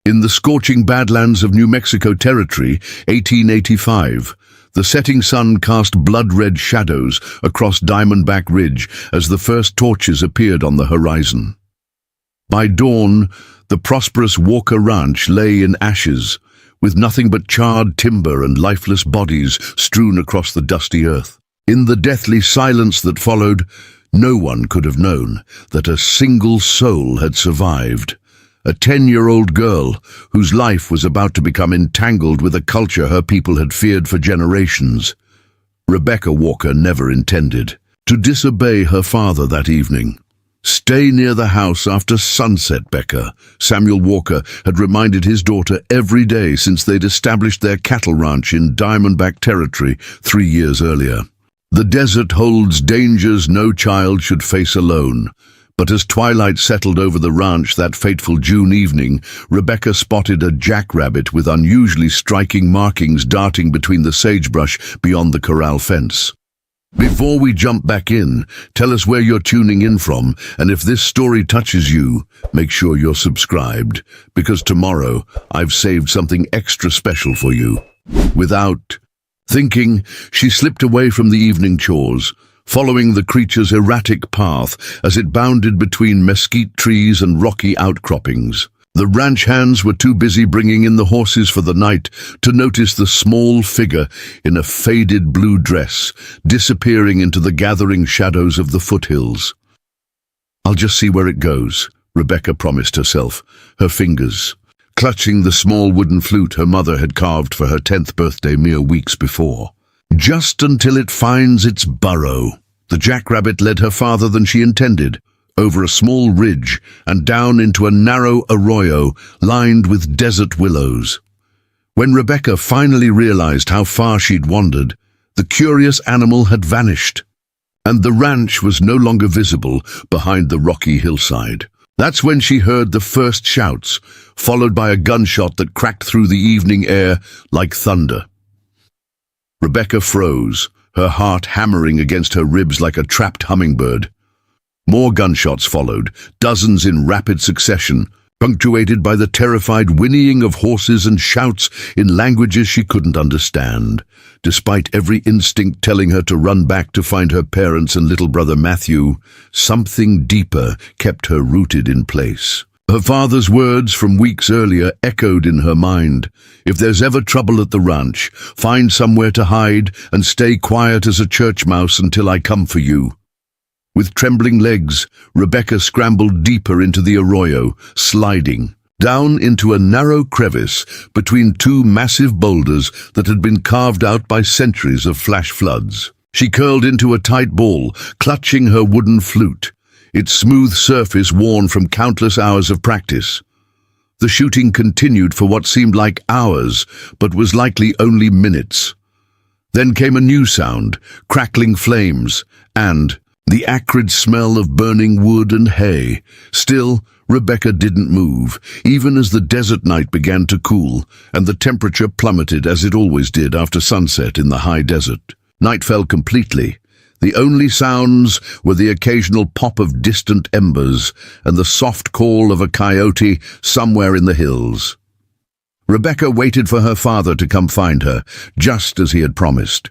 In the scorching badlands of New Mexico Territory, 1885, the setting sun cast blood-red shadows across Diamondback Ridge as the first torches appeared on the horizon. By dawn, the prosperous Walker Ranch lay in ashes, with nothing but charred timber and lifeless bodies strewn across the dusty earth. In the deathly silence that followed, no one could have known that a single soul had survived. A 10-year-old girl whose life was about to become entangled with a culture her people had feared for generations. Rebecca Walker never intended to disobey her father that evening. "Stay near the house after sunset, Becca," Samuel Walker had reminded his daughter every day since they'd established their cattle ranch in Diamondback Territory 3 years earlier. The desert holds dangers no child should face alone. But as twilight settled over the ranch that fateful June evening, Rebecca spotted a jackrabbit with unusually striking markings darting between the sagebrush beyond the corral fence. Before we jump back in, tell us where you're tuning in from, and if this story touches you, make sure you're subscribed, because tomorrow I've saved something extra special for you. Without thinking, she slipped away from the evening chores, following the creature's erratic path as it bounded between mesquite trees and rocky outcroppings. The ranch hands were too busy bringing in the horses for the night to notice the small figure in a faded blue dress disappearing into the gathering shadows of the foothills. "I'll just see where it goes," Rebecca promised herself, her fingers clutching the small wooden flute her mother had carved for her 10th birthday mere weeks before. Just until it finds its burrow. The jackrabbit led her farther than she intended, over a small ridge and down into a narrow arroyo lined with desert willows. When Rebecca finally realized how far she'd wandered, the curious animal had vanished, and the ranch was no longer visible behind the rocky hillside. That's when she heard the first shouts, followed by a gunshot that cracked through the evening air like thunder. Rebecca froze, her heart hammering against her ribs like a trapped hummingbird. More gunshots followed, dozens in rapid succession, punctuated by the terrified whinnying of horses and shouts in languages she couldn't understand, despite every instinct telling her to run back to find her parents and little brother Matthew. Something deeper kept her rooted in place. Her father's words from weeks earlier echoed in her mind. "If there's ever trouble at the ranch, find somewhere to hide and stay quiet as a church mouse until I come for you." With trembling legs, Rebecca scrambled deeper into the arroyo, sliding down into a narrow crevice between two massive boulders that had been carved out by centuries of flash floods. She curled into a tight ball, clutching her wooden flute, its smooth surface worn from countless hours of practice. The shooting continued for what seemed like hours, but was likely only minutes. Then came a new sound, crackling flames, and the acrid smell of burning wood and hay. Still, Rebecca didn't move, even as the desert night began to cool, and the temperature plummeted as it always did after sunset in the high desert. Night fell completely. The only sounds were the occasional pop of distant embers and the soft call of a coyote somewhere in the hills. Rebecca waited for her father to come find her, just as he had promised.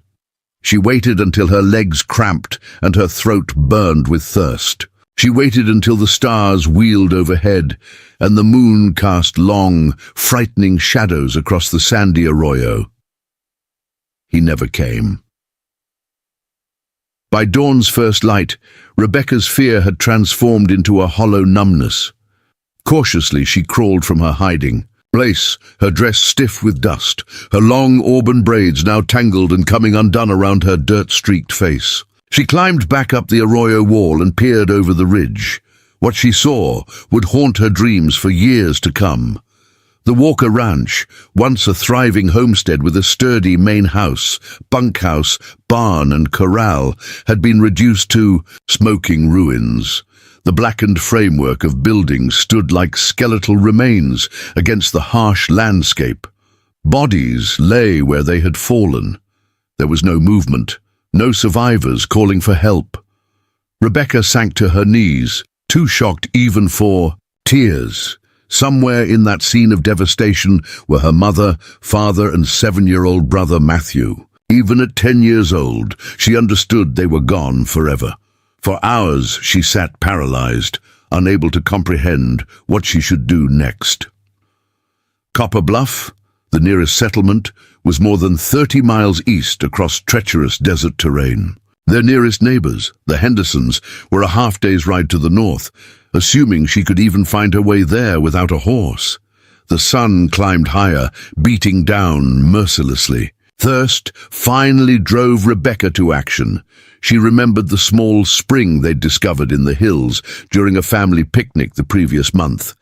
She waited until her legs cramped and her throat burned with thirst. She waited until the stars wheeled overhead and the moon cast long, frightening shadows across the sandy arroyo. He never came. By dawn's first light, Rebecca's fear had transformed into a hollow numbness. Cautiously, she crawled from her hiding place, her dress stiff with dust, her long auburn braids now tangled and coming undone around her dirt-streaked face. She climbed back up the arroyo wall and peered over the ridge. What she saw would haunt her dreams for years to come. The Walker Ranch, once a thriving homestead with a sturdy main house, bunkhouse, barn and corral, had been reduced to smoking ruins. The blackened framework of buildings stood like skeletal remains against the harsh landscape. Bodies lay where they had fallen. There was no movement, no survivors calling for help. Rebecca sank to her knees, too shocked even for tears. Somewhere in that scene of devastation were her mother, father, and 7-year-old brother Matthew. Even at 10 years old, she understood they were gone forever. For hours she sat paralyzed, unable to comprehend what she should do next. Copper Bluff, the nearest settlement, was more than 30 miles east across treacherous desert terrain. Their nearest neighbors, the Hendersons, were a half-day's ride to the north, assuming she could even find her way there without a horse. The sun climbed higher, beating down mercilessly. Thirst finally drove Rebecca to action. She remembered the small spring they'd discovered in the hills during a family picnic the previous month.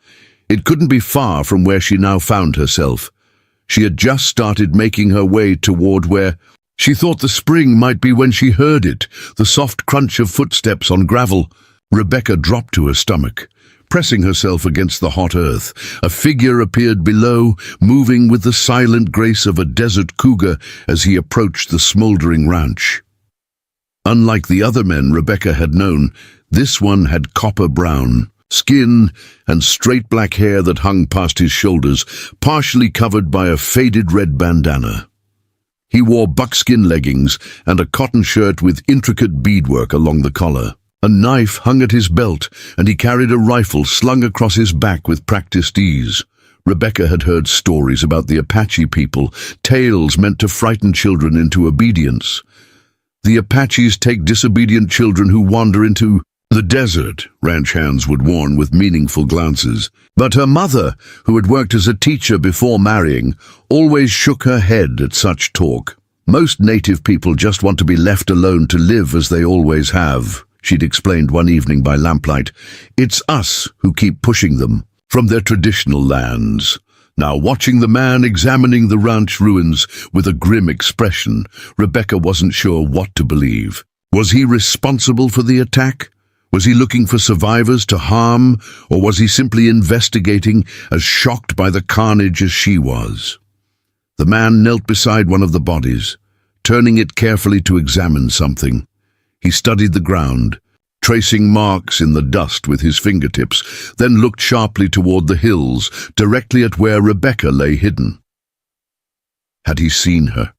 It couldn't be far from where she now found herself. She had just started making her way toward where she thought the spring might be when she heard it, the soft crunch of footsteps on gravel. Rebecca dropped to her stomach. Pressing herself against the hot earth, a figure appeared below, moving with the silent grace of a desert cougar as he approached the smoldering ranch. Unlike the other men Rebecca had known, this one had copper-brown skin and straight black hair that hung past his shoulders, partially covered by a faded red bandana. He wore buckskin leggings and a cotton shirt with intricate beadwork along the collar. A knife hung at his belt, and he carried a rifle slung across his back with practiced ease. Rebecca had heard stories about the Apache people, tales meant to frighten children into obedience. The Apaches take disobedient children who wander into the desert, ranch hands would warn with meaningful glances. But her mother, who had worked as a teacher before marrying, always shook her head at such talk. Most native people just want to be left alone to live as they always have, she'd explained one evening by lamplight. It's us who keep pushing them from their traditional lands. Now, watching the man examining the ranch ruins with a grim expression, Rebecca wasn't sure what to believe. Was he responsible for the attack? Was he looking for survivors to harm, or was he simply investigating, as shocked by the carnage as she was? The man knelt beside one of the bodies, turning it carefully to examine something. He studied the ground, tracing marks in the dust with his fingertips, then looked sharply toward the hills, directly at where Rebecca lay hidden. Had he seen her?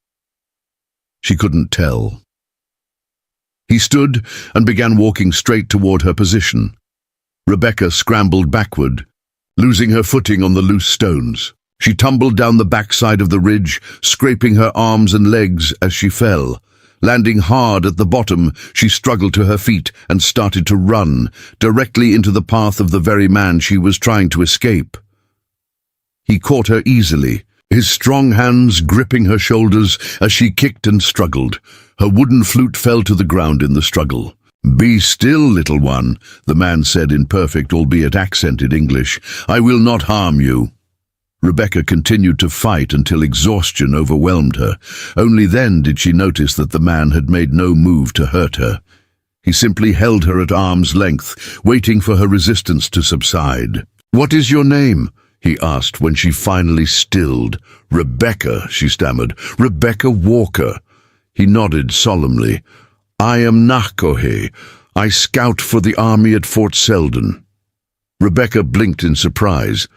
She couldn't tell. He stood and began walking straight toward her position. Rebecca scrambled backward, losing her footing on the loose stones. She tumbled down the backside of the ridge, scraping her arms and legs as she fell. Landing hard at the bottom, she struggled to her feet and started to run, directly into the path of the very man she was trying to escape. He caught her easily, his strong hands gripping her shoulders as she kicked and struggled. Her wooden flute fell to the ground in the struggle. "Be still, little one," the man said in perfect, albeit accented English. "I will not harm you." Rebecca continued to fight until exhaustion overwhelmed her. Only then did she notice that the man had made no move to hurt her. He simply held her at arm's length, waiting for her resistance to subside. "What is your name?" he asked when she finally stilled. "Rebecca," she stammered. "Rebecca Walker." He nodded solemnly. "I am Nahkohe. I scout for the army at Fort Selden." Rebecca blinked in surprise.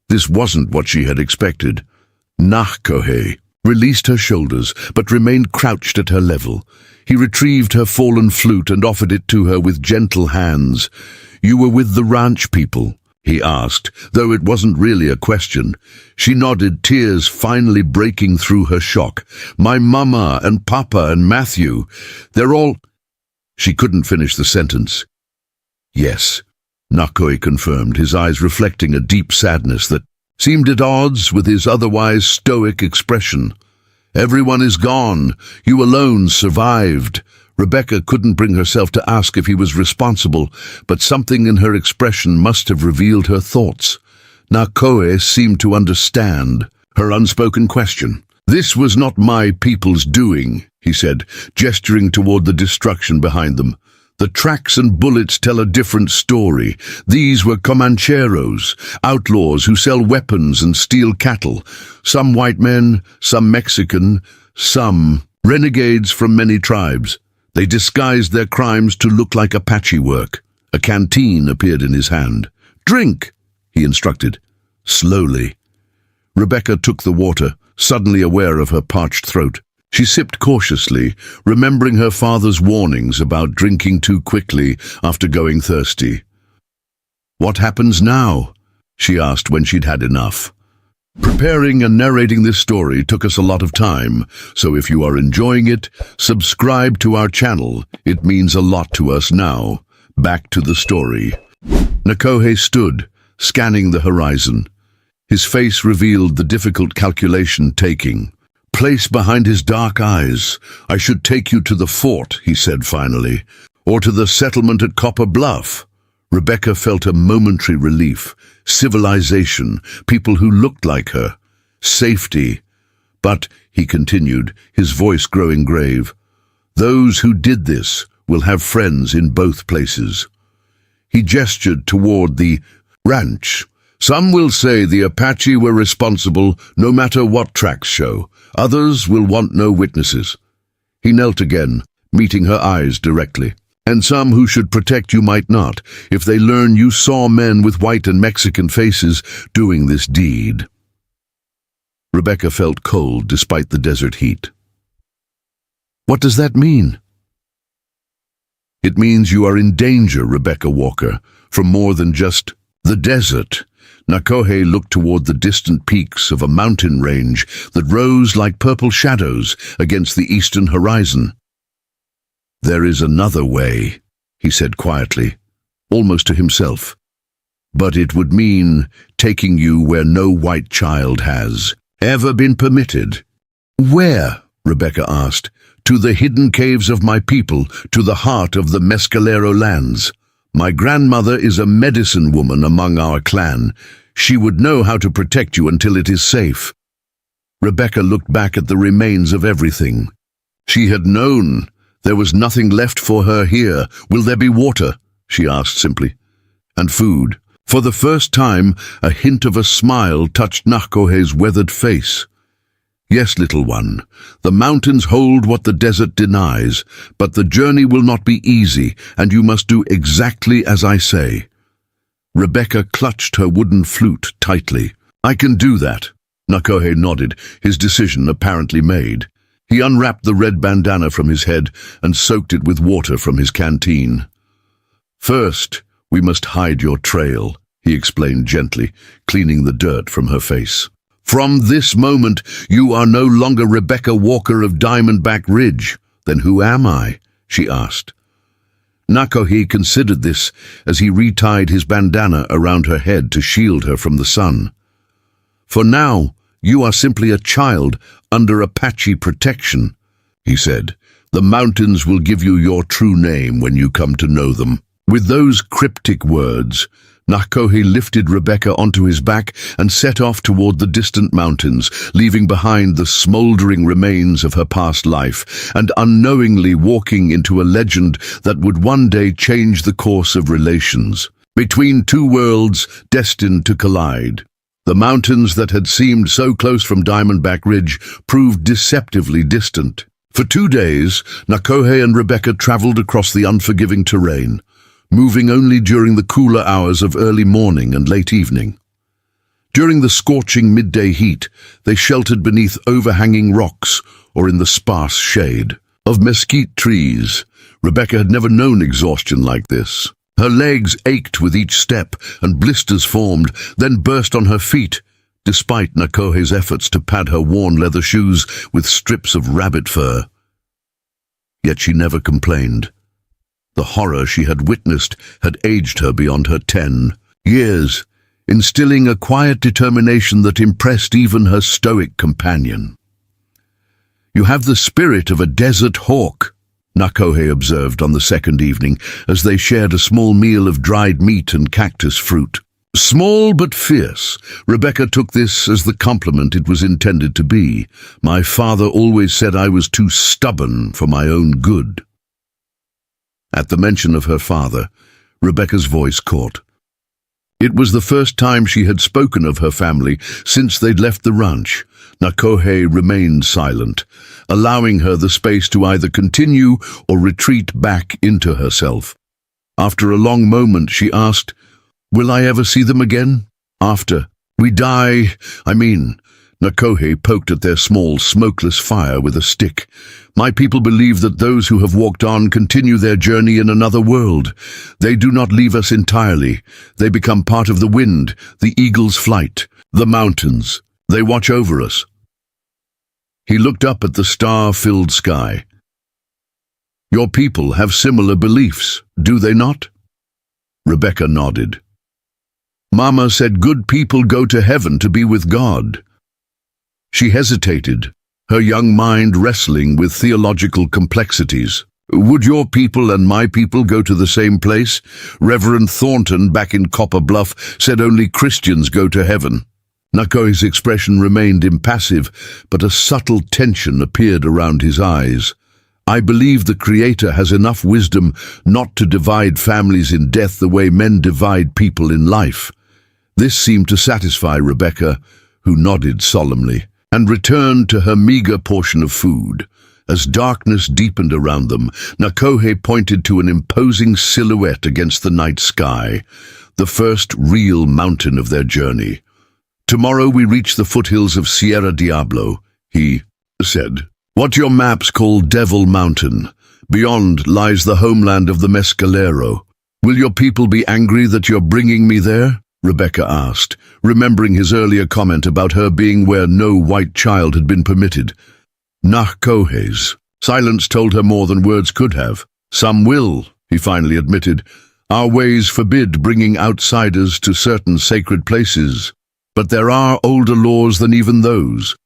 This wasn't what she had expected. Nahkohe released her shoulders, but remained crouched at her level. He retrieved her fallen flute and offered it to her with gentle hands. "You were with the ranch people?" he asked, though it wasn't really a question. She nodded, tears finally breaking through her shock. "My mama and papa and Matthew, they're all—" She couldn't finish the sentence. "Yes," Nakoi confirmed, his eyes reflecting a deep sadness that seemed at odds with his otherwise stoic expression. "Everyone is gone. You alone survived." Rebecca couldn't bring herself to ask if he was responsible, but something in her expression must have revealed her thoughts. Nakoe seemed to understand her unspoken question. "This was not my people's doing," he said, gesturing toward the destruction behind them. "The tracks and bullets tell a different story. These were Comancheros, outlaws who sell weapons and steal cattle. Some white men, some Mexican, some renegades from many tribes. They disguised their crimes to look like Apache work." A canteen appeared in his hand. "Drink," he instructed. slowly. Rebecca took the water, suddenly aware of her parched throat. She sipped cautiously, remembering her father's warnings about drinking too quickly after going thirsty. "What happens now?" she asked when she'd had enough. Preparing and narrating this story took us a lot of time, so if you are enjoying it, subscribe to our channel. It means a lot to us now. Back to the story. Nakohe stood, scanning the horizon. His face revealed the difficult calculation taking place behind his dark eyes. "I should take you to the fort," he said finally, "or to the settlement at Copper Bluff." Rebecca felt a momentary relief. Civilization, people who looked like her, safety. "But," he continued, his voice growing grave, "those who did this will have friends in both places." He gestured toward the ranch. "Some will say the Apache were responsible no matter what tracks show. Others will want no witnesses." He knelt again, meeting her eyes directly. "And some who should protect you might not, if they learn you saw men with white and Mexican faces doing this deed." Rebecca felt cold despite the desert heat. "What does that mean?" "It means you are in danger, Rebecca Walker, from more than just the desert." Nakohe looked toward the distant peaks of a mountain range that rose like purple shadows against the eastern horizon. "There is another way," he said quietly, almost to himself. "But it would mean taking you where no white child has ever been permitted." "Where?" Rebecca asked. "To the hidden caves of my people, to the heart of the Mescalero lands. My grandmother is a medicine woman among our clan. She would know how to protect you until it is safe." Rebecca looked back at the remains of everything. She had known there was nothing left for her here. "Will there be water?" she asked simply. "And food?" For the first time, a hint of a smile touched Nakohe's weathered face. "Yes, little one. The mountains hold what the desert denies, but the journey will not be easy, and you must do exactly as I say." Rebecca clutched her wooden flute tightly. "I can do that." Nakohe nodded, his decision apparently made. He unwrapped the red bandana from his head and soaked it with water from his canteen. "First, we must hide your trail," he explained gently, cleaning the dirt from her face. "From this moment, you are no longer Rebecca Walker of Diamondback Ridge." "Then who am I?" she asked. Nakohe considered this as he retied his bandana around her head to shield her from the sun. "For now, you are simply a child under Apache protection," he said. "The mountains will give you your true name when you come to know them." With those cryptic words, Nakohe lifted Rebecca onto his back and set off toward the distant mountains, leaving behind the smoldering remains of her past life, and unknowingly walking into a legend that would one day change the course of relations between two worlds destined to collide. The mountains that had seemed so close from Diamondback Ridge proved deceptively distant. For 2 days, Nakohe and Rebecca traveled across the unforgiving terrain, moving only during the cooler hours of early morning and late evening. During the scorching midday heat, they sheltered beneath overhanging rocks or in the sparse shade of mesquite trees. Rebecca had never known exhaustion like this. Her legs ached with each step, and blisters formed, then burst on her feet, despite Nakohe's efforts to pad her worn leather shoes with strips of rabbit fur. Yet she never complained. The horror she had witnessed had aged her beyond her 10 years, instilling a quiet determination that impressed even her stoic companion. "You have the spirit of a desert hawk," Nakohe observed on the second evening as they shared a small meal of dried meat and cactus fruit. Small but fierce, Rebecca took this as the compliment it was intended to be. "My father always said I was too stubborn for my own good." At the mention of her father, Rebecca's voice caught. It was the first time she had spoken of her family since they'd left the ranch. Nakohe remained silent, allowing her the space to either continue or retreat back into herself. After a long moment, she asked, "Will I ever see them again?" "After We die, Nakohe poked at their small, smokeless fire with a stick. My people believe that those who have walked on continue their journey in another world. They do not leave us entirely. They become part of the wind, the eagle's flight, the mountains. They watch over us. He looked up at the star-filled sky. Your people have similar beliefs, do they not? Rebecca nodded. Mama said good people go to heaven to be with God. She hesitated, her young mind wrestling with theological complexities. Would your people and my people go to the same place? Reverend Thornton back in Copper Bluff said only Christians go to heaven. Nakohe's expression remained impassive, but a subtle tension appeared around his eyes. I believe the Creator has enough wisdom not to divide families in death the way men divide people in life. This seemed to satisfy Rebecca, who nodded solemnly, and returned to her meager portion of food. As darkness deepened around them, Nakohe pointed to an imposing silhouette against the night sky, the first real mountain of their journey. Tomorrow we reach the foothills of Sierra Diablo, he said. What your maps call Devil Mountain. Beyond lies the homeland of the Mescalero. Will your people be angry that you're bringing me there? Rebecca asked, remembering his earlier comment about her being where no white child had been permitted. Nakohe's silence told her more than words could have. Some will, he finally admitted. Our ways forbid bringing outsiders to certain sacred places. But there are older laws than even those,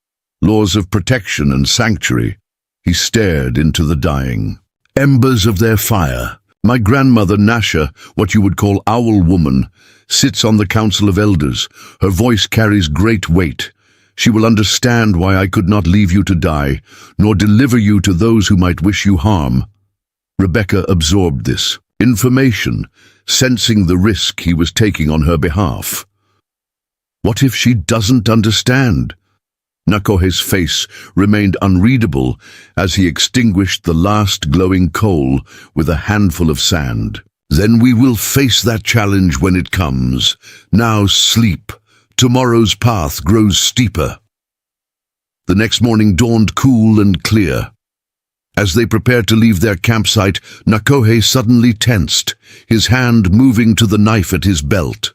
laws of protection and sanctuary. He stared into the dying embers of their fire. My grandmother Nasha, what you would call Owl Woman, sits on the Council of Elders. Her voice carries great weight. She will understand why I could not leave you to die, nor deliver you to those who might wish you harm. Rebecca absorbed this information, sensing the risk he was taking on her behalf. What if she doesn't understand? Nakohe's face remained unreadable as he extinguished the last glowing coal with a handful of sand. Then we will face that challenge when it comes. Now sleep. Tomorrow's path grows steeper. The next morning dawned cool and clear. As they prepared to leave their campsite, Nakohe suddenly tensed, his hand moving to the knife at his belt.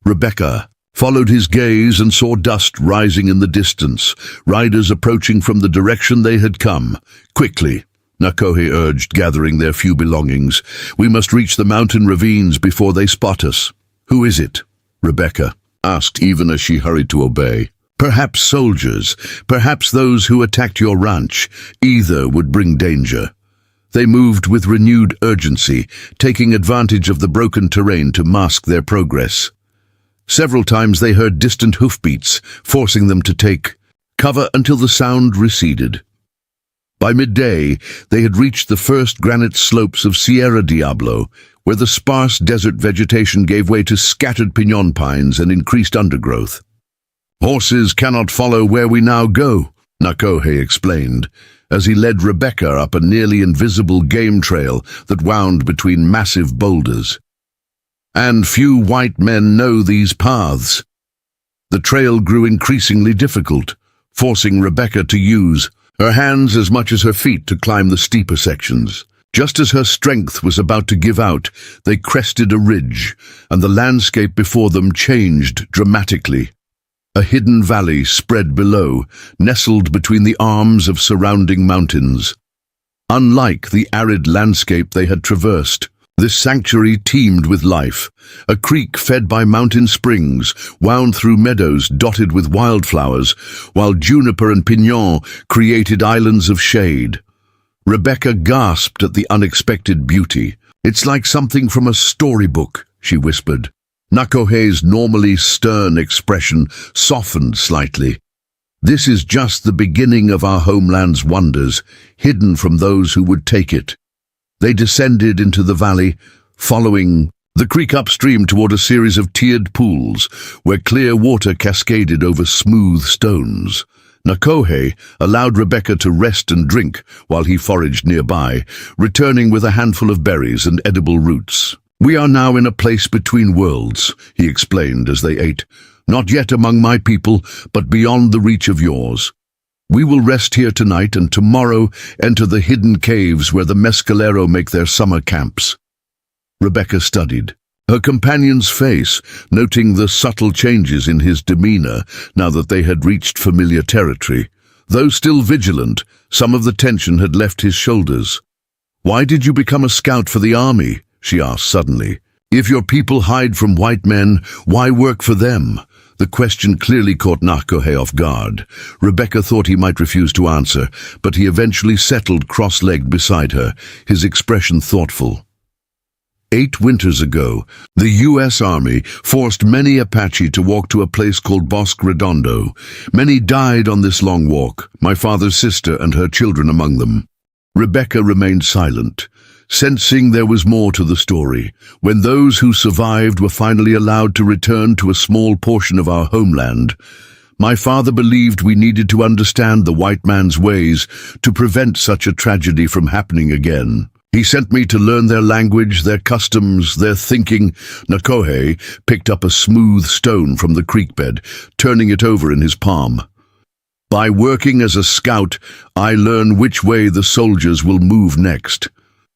Rebecca followed his gaze and saw dust rising in the distance, riders approaching from the direction they had come. Quickly, Nakohe urged, gathering their few belongings. We must reach the mountain ravines before they spot us. Who is it? Rebecca asked, even as she hurried to obey. Perhaps soldiers, perhaps those who attacked your ranch. Either would bring danger. They moved with renewed urgency, taking advantage of the broken terrain to mask their progress. Several times they heard distant hoofbeats, forcing them to take cover until the sound receded. By midday, they had reached the first granite slopes of Sierra Diablo, where the sparse desert vegetation gave way to scattered piñon pines and increased undergrowth. Horses cannot follow where we now go, Nakohe explained, as he led Rebecca up a nearly invisible game trail that wound between massive boulders. And few white men know these paths. The trail grew increasingly difficult, forcing Rebecca to use her hands as much as her feet to climb the steeper sections. Just as her strength was about to give out, they crested a ridge, and the landscape before them changed dramatically. A hidden valley spread below, nestled between the arms of surrounding mountains. Unlike the arid landscape they had traversed, this sanctuary teemed with life. A creek fed by mountain springs wound through meadows dotted with wildflowers, while juniper and piñon created islands of shade. Rebecca gasped at the unexpected beauty. It's like something from a storybook, she whispered. Nakohe's normally stern expression softened slightly. This is just the beginning of our homeland's wonders, hidden from those who would take it. They descended into the valley, following the creek upstream toward a series of tiered pools, where clear water cascaded over smooth stones. Nakohe allowed Rebecca to rest and drink while he foraged nearby, returning with a handful of berries and edible roots. We are now in a place between worlds, he explained as they ate. Not yet among my people, but beyond the reach of yours. We will rest here tonight and tomorrow enter the hidden caves where the Mescalero make their summer camps." Rebecca studied her companion's face, noting the subtle changes in his demeanor now that they had reached familiar territory. Though still vigilant, some of the tension had left his shoulders. "Why did you become a scout for the army?" she asked suddenly. "If your people hide from white men, why work for them?" The question clearly caught Nakohe off guard. Rebecca thought he might refuse to answer, but he eventually settled cross-legged beside her, his expression thoughtful. 8 winters ago, the U.S. Army forced many Apache to walk to a place called Bosque Redondo. Many died on this long walk, my father's sister and her children among them. Rebecca remained silent, sensing there was more to the story. When those who survived were finally allowed to return to a small portion of our homeland, my father believed we needed to understand the white man's ways to prevent such a tragedy from happening again. He sent me to learn their language, their customs, their thinking. Nakohe picked up a smooth stone from the creek bed, turning it over in his palm. By working as a scout, I learn which way the soldiers will move next.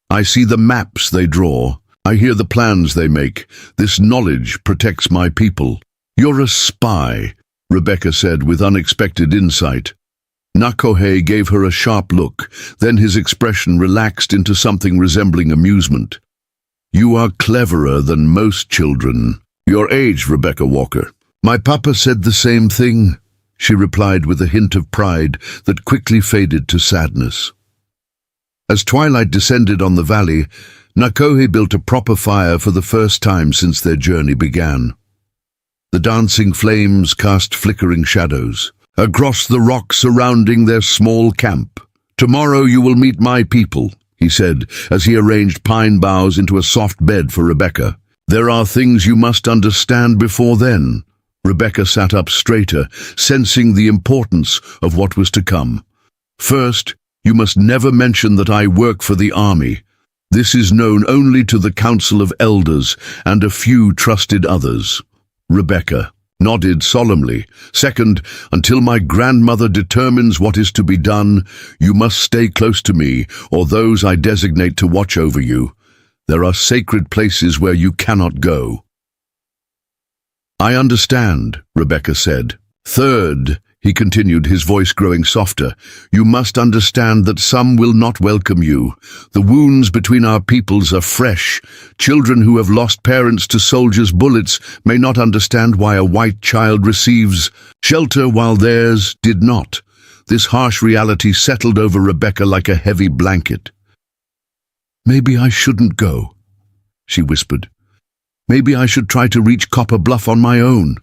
I see the maps they draw. I hear the plans they make. This knowledge protects my people. "You're a spy," Rebecca said with unexpected insight. Nakohe gave her a sharp look, then his expression relaxed into something resembling amusement. "You are cleverer than most children. Your age, Rebecca Walker." "My papa said the same thing," she replied with a hint of pride that quickly faded to sadness. As twilight descended on the valley, Nakohe built a proper fire for the first time since their journey began. The dancing flames cast flickering shadows across the rocks surrounding their small camp. "Tomorrow you will meet my people," he said, as he arranged pine boughs into a soft bed for Rebecca. "There are things you must understand before then." Rebecca sat up straighter, sensing the importance of what was to come. "First, you must never mention that I work for the army. This is known only to the Council of Elders and a few trusted others." Rebecca nodded solemnly. "Second, until my grandmother determines what is to be done, you must stay close to me or those I designate to watch over you. There are sacred places where you cannot go." "I understand," Rebecca said. "Third," he continued, his voice growing softer, "you must understand that some will not welcome you. The wounds between our peoples are fresh. Children who have lost parents to soldiers' bullets may not understand why a white child receives shelter while theirs did not." This harsh reality settled over Rebecca like a heavy blanket. "Maybe I shouldn't go," she whispered. "Maybe I should try to reach Copper Bluff on my own."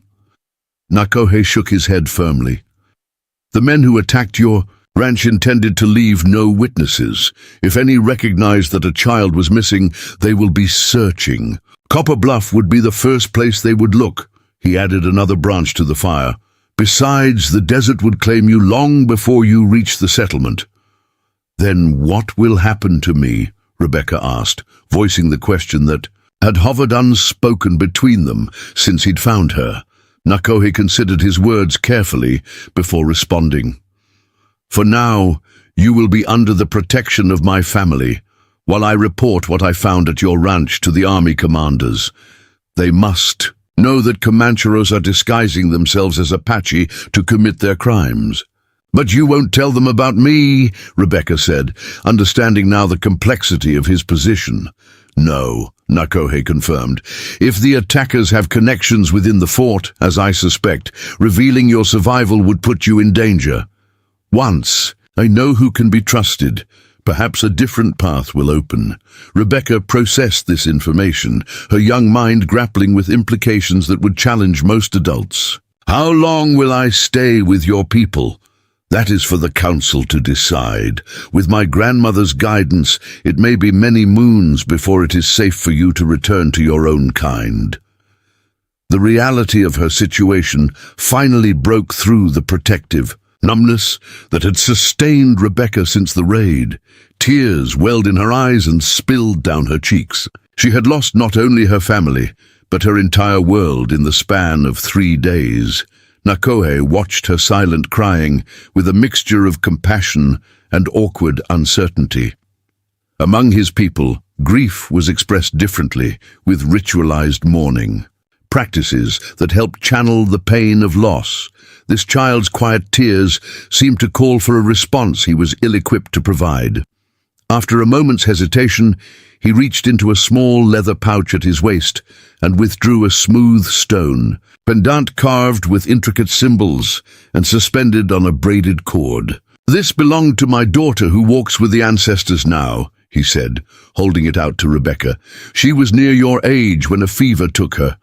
Nakohe shook his head firmly. "The men who attacked your ranch intended to leave no witnesses. If any recognize that a child was missing, they will be searching. Copper Bluff would be the first place they would look." He added another branch to the fire. "Besides, the desert would claim you long before you reach the settlement." "Then what will happen to me?" Rebecca asked, voicing the question that had hovered unspoken between them since he'd found her. Nakohe considered his words carefully before responding. "For now, you will be under the protection of my family, while I report what I found at your ranch to the army commanders. They must know that Comancheros are disguising themselves as Apache to commit their crimes." "But you won't tell them about me," Rebecca said, understanding now the complexity of his position. "No," Nakohe confirmed. "If the attackers have connections within the fort, as I suspect, revealing your survival would put you in danger. Once I know who can be trusted, perhaps a different path will open." Rebecca processed this information, her young mind grappling with implications that would challenge most adults. "How long will I stay with your people? That is for the council to decide. With my grandmother's guidance, it may be many moons before it is safe for you to return to your own kind." The reality of her situation finally broke through the protective numbness that had sustained Rebecca since the raid. Tears welled in her eyes and spilled down her cheeks. She had lost not only her family, but her entire world in the span of 3 days. Nakohe watched her silent crying with a mixture of compassion and awkward uncertainty. Among his people, grief was expressed differently, with ritualized mourning, practices that helped channel the pain of loss. This child's quiet tears seemed to call for a response he was ill-equipped to provide. After a moment's hesitation, he reached into a small leather pouch at his waist and withdrew a smooth stone, pendant carved with intricate symbols and suspended on a braided cord. "This belonged to my daughter who walks with the ancestors now," he said, holding it out to Rebecca. "She was near your age when a fever took her.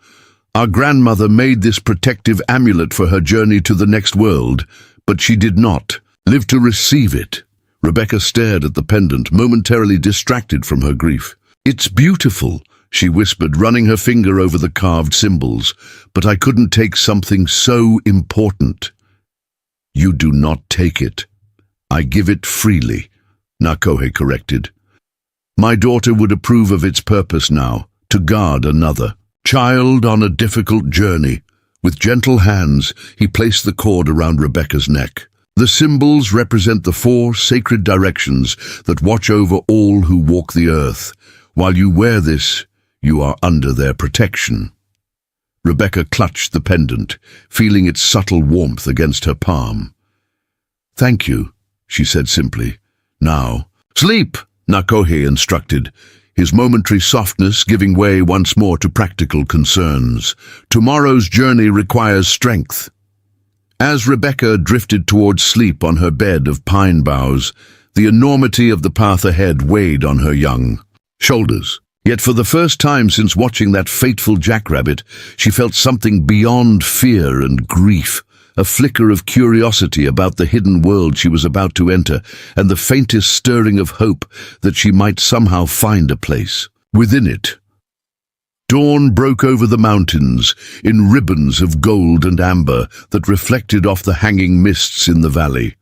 Our grandmother made this protective amulet for her journey to the next world, but she did not live to receive it." Rebecca stared at the pendant, momentarily distracted from her grief. "It's beautiful," she whispered, running her finger over the carved symbols, "but I couldn't take something so important." "You do not take it. I give it freely," Nakohe corrected. "My daughter would approve of its purpose now, to guard another child on a difficult journey." With gentle hands, he placed the cord around Rebecca's neck. The symbols represent the 4 sacred directions that watch over all who walk the earth. While you wear this, you are under their protection. Rebecca clutched the pendant, feeling its subtle warmth against her palm. "Thank you," she said simply. "Now, sleep," Nakohe instructed, his momentary softness giving way once more to practical concerns. Tomorrow's journey requires strength. As Rebecca drifted towards sleep on her bed of pine boughs, the enormity of the path ahead weighed on her young shoulders. Yet for the first time since watching that fateful jackrabbit, she felt something beyond fear and grief, a flicker of curiosity about the hidden world she was about to enter, and the faintest stirring of hope that she might somehow find a place within it. Dawn broke over the mountains in ribbons of gold and amber that reflected off the hanging mists in the valley.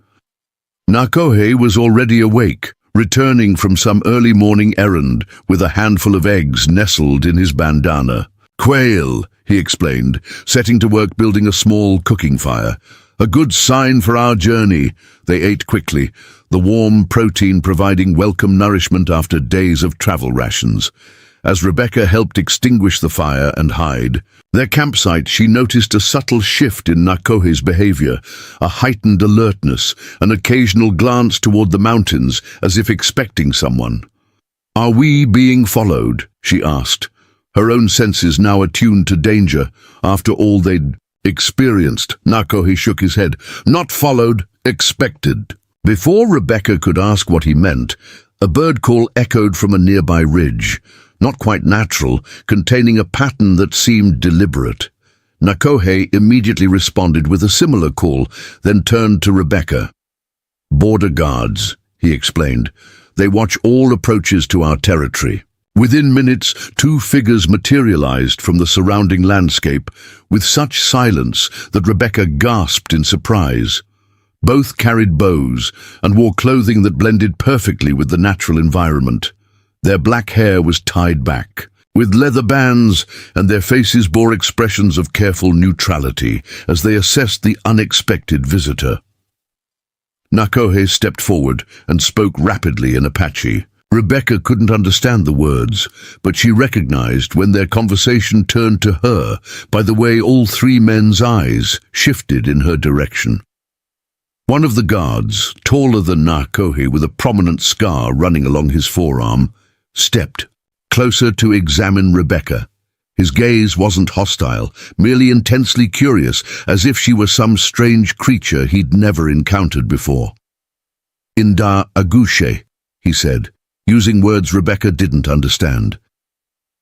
Nakohe was already awake, returning from some early morning errand with a handful of eggs nestled in his bandana. "Quail," he explained, setting to work building a small cooking fire. "A good sign for our journey." They ate quickly, the warm protein providing welcome nourishment after days of travel rations. As Rebecca helped extinguish the fire and hide their campsite, she noticed a subtle shift in Nakohe's behavior, a heightened alertness, an occasional glance toward the mountains as if expecting someone. "Are we being followed?" she asked, her own senses now attuned to danger after all they'd experienced. Nakohe shook his head. "Not followed, expected." Before Rebecca could ask what he meant, a bird call echoed from a nearby ridge, not quite natural, containing a pattern that seemed deliberate. Nakohe immediately responded with a similar call, then turned to Rebecca. "Border guards," he explained. "They watch all approaches to our territory." Within minutes, 2 figures materialized from the surrounding landscape with such silence that Rebecca gasped in surprise. Both carried bows and wore clothing that blended perfectly with the natural environment. Their black hair was tied back with leather bands, and their faces bore expressions of careful neutrality as they assessed the unexpected visitor. Nakohe stepped forward and spoke rapidly in Apache. Rebecca couldn't understand the words, but she recognized when their conversation turned to her by the way all 3 men's eyes shifted in her direction. One of the guards, taller than Nakohe with a prominent scar running along his forearm, stepped closer to examine Rebecca. His gaze wasn't hostile, merely intensely curious, as if she were some strange creature he'd never encountered before. "Inda Agushe," he said, using words Rebecca didn't understand.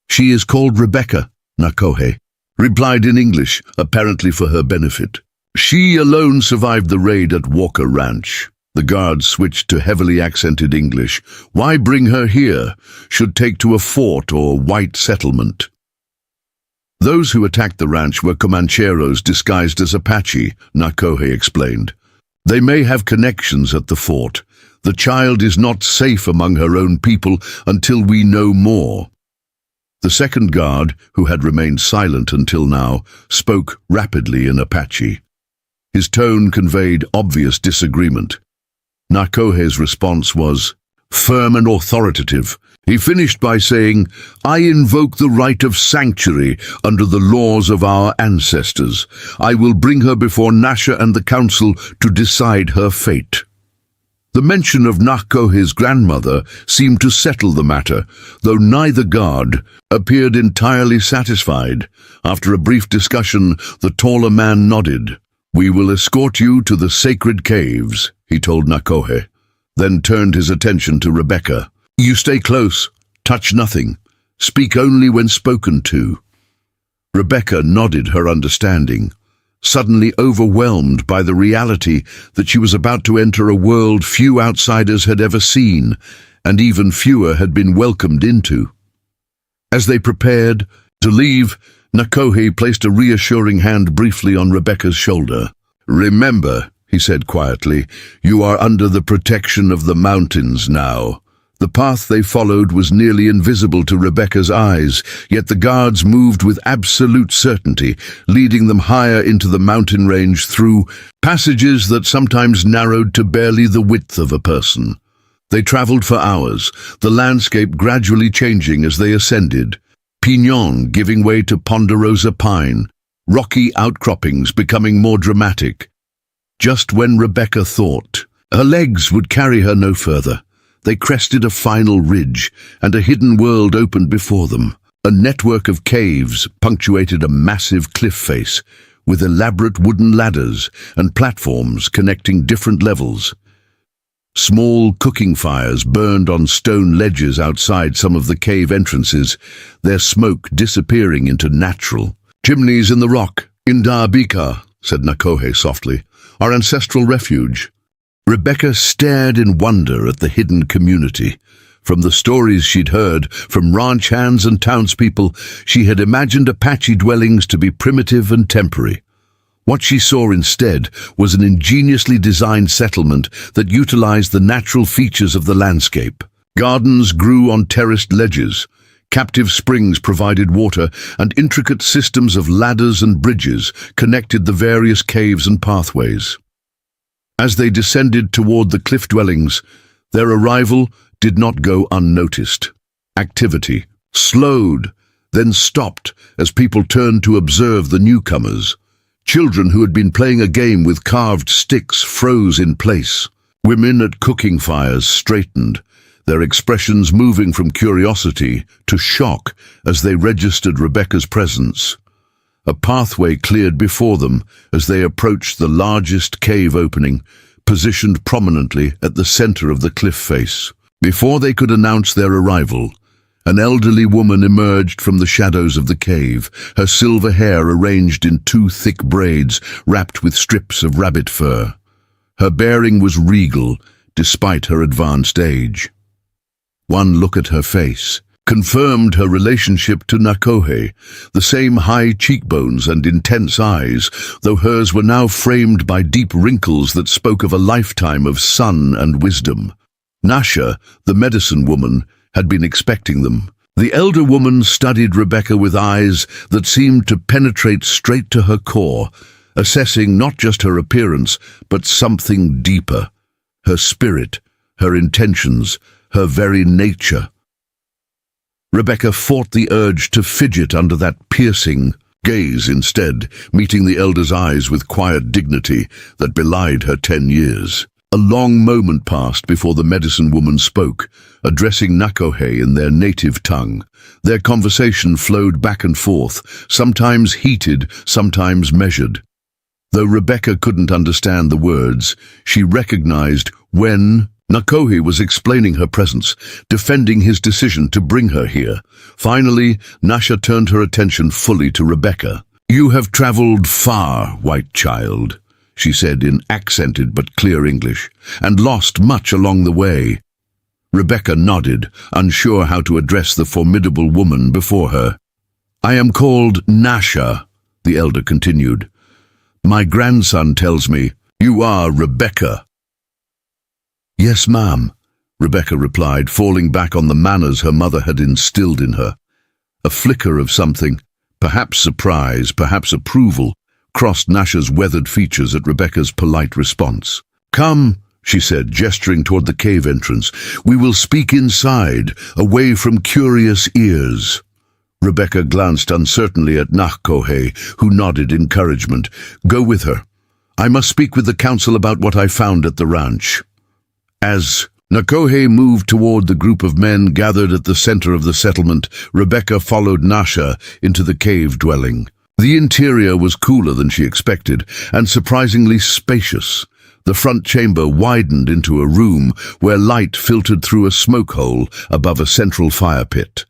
"She is called Rebecca," Nakohe replied in English, apparently for her benefit. "She alone survived the raid at Walker Ranch." The guard switched to heavily accented English. "Why bring her here? Should take to a fort or white settlement." "Those who attacked the ranch were Comancheros disguised as Apache," Nakohe explained. "They may have connections at the fort. The child is not safe among her own people until we know more." The second guard, who had remained silent until now, spoke rapidly in Apache. His tone conveyed obvious disagreement. Nakohe's response was firm and authoritative. He finished by saying, "I invoke the right of sanctuary under the laws of our ancestors. I will bring her before Nasha and the council to decide her fate." The mention of Nakohe's grandmother seemed to settle the matter, though neither guard appeared entirely satisfied. After a brief discussion, the taller man nodded. "We will escort you to the sacred caves," he told Nakohe, then turned his attention to Rebecca. "You stay close, touch nothing, speak only when spoken to." Rebecca nodded her understanding, suddenly overwhelmed by the reality that she was about to enter a world few outsiders had ever seen, and even fewer had been welcomed into. As they prepared to leave, Nakohe placed a reassuring hand briefly on Rebecca's shoulder. "Remember," he said quietly, "you are under the protection of the mountains now." The path they followed was nearly invisible to Rebecca's eyes, yet the guards moved with absolute certainty, leading them higher into the mountain range through passages that sometimes narrowed to barely the width of a person. They traveled for hours, the landscape gradually changing as they ascended, pinon giving way to ponderosa pine, rocky outcroppings becoming more dramatic. Just when Rebecca thought her legs would carry her no further, they crested a final ridge, and a hidden world opened before them. A network of caves punctuated a massive cliff face, with elaborate wooden ladders and platforms connecting different levels. Small cooking fires burned on stone ledges outside some of the cave entrances, their smoke disappearing into natural chimneys in the rock. "Indabika," said Nakohe softly, "our ancestral refuge." Rebecca stared in wonder at the hidden community. From the stories she'd heard from ranch hands and townspeople, she had imagined Apache dwellings to be primitive and temporary. What she saw instead was an ingeniously designed settlement that utilized the natural features of the landscape. Gardens grew on terraced ledges, captive springs provided water, and intricate systems of ladders and bridges connected the various caves and pathways. As they descended toward the cliff dwellings, their arrival did not go unnoticed. Activity slowed, then stopped as people turned to observe the newcomers. Children who had been playing a game with carved sticks froze in place. Women at cooking fires straightened, their expressions moving from curiosity to shock as they registered Rebecca's presence. A pathway cleared before them as they approached the largest cave opening, positioned prominently at the center of the cliff face. Before they could announce their arrival, an elderly woman emerged from the shadows of the cave, her silver hair arranged in two thick braids wrapped with strips of rabbit fur. Her bearing was regal, despite her advanced age. One look at her face confirmed her relationship to Nakohe, the same high cheekbones and intense eyes, though hers were now framed by deep wrinkles that spoke of a lifetime of sun and wisdom. Nasha, the medicine woman, had been expecting them. The elder woman studied Rebecca with eyes that seemed to penetrate straight to her core, assessing not just her appearance, but something deeper: her spirit, her intentions, her very nature. Rebecca fought the urge to fidget under that piercing gaze instead, meeting the elder's eyes with quiet dignity that belied her 10 years. A long moment passed before the medicine woman spoke, addressing Nakohe in their native tongue. Their conversation flowed back and forth, sometimes heated, sometimes measured. Though Rebecca couldn't understand the words, she recognized when Nakohe was explaining her presence, defending his decision to bring her here. Finally, Nasha turned her attention fully to Rebecca. "You have traveled far, white child," she said in accented but clear English, "and lost much along the way." Rebecca nodded, unsure how to address the formidable woman before her. "I am called Nasha," the elder continued. "My grandson tells me you are Rebecca." "Yes, ma'am," Rebecca replied, falling back on the manners her mother had instilled in her. A flicker of something, perhaps surprise, perhaps approval, crossed Nasha's weathered features at Rebecca's polite response. "Come," she said, gesturing toward the cave entrance. "We will speak inside, away from curious ears." Rebecca glanced uncertainly at Nakohe, who nodded encouragement. "Go with her. I must speak with the council about what I found at the ranch." As Nakohe moved toward the group of men gathered at the center of the settlement, Rebecca followed Nasha into the cave dwelling. The interior was cooler than she expected, and surprisingly spacious. The front chamber widened into a room where light filtered through a smoke hole above a central fire pit.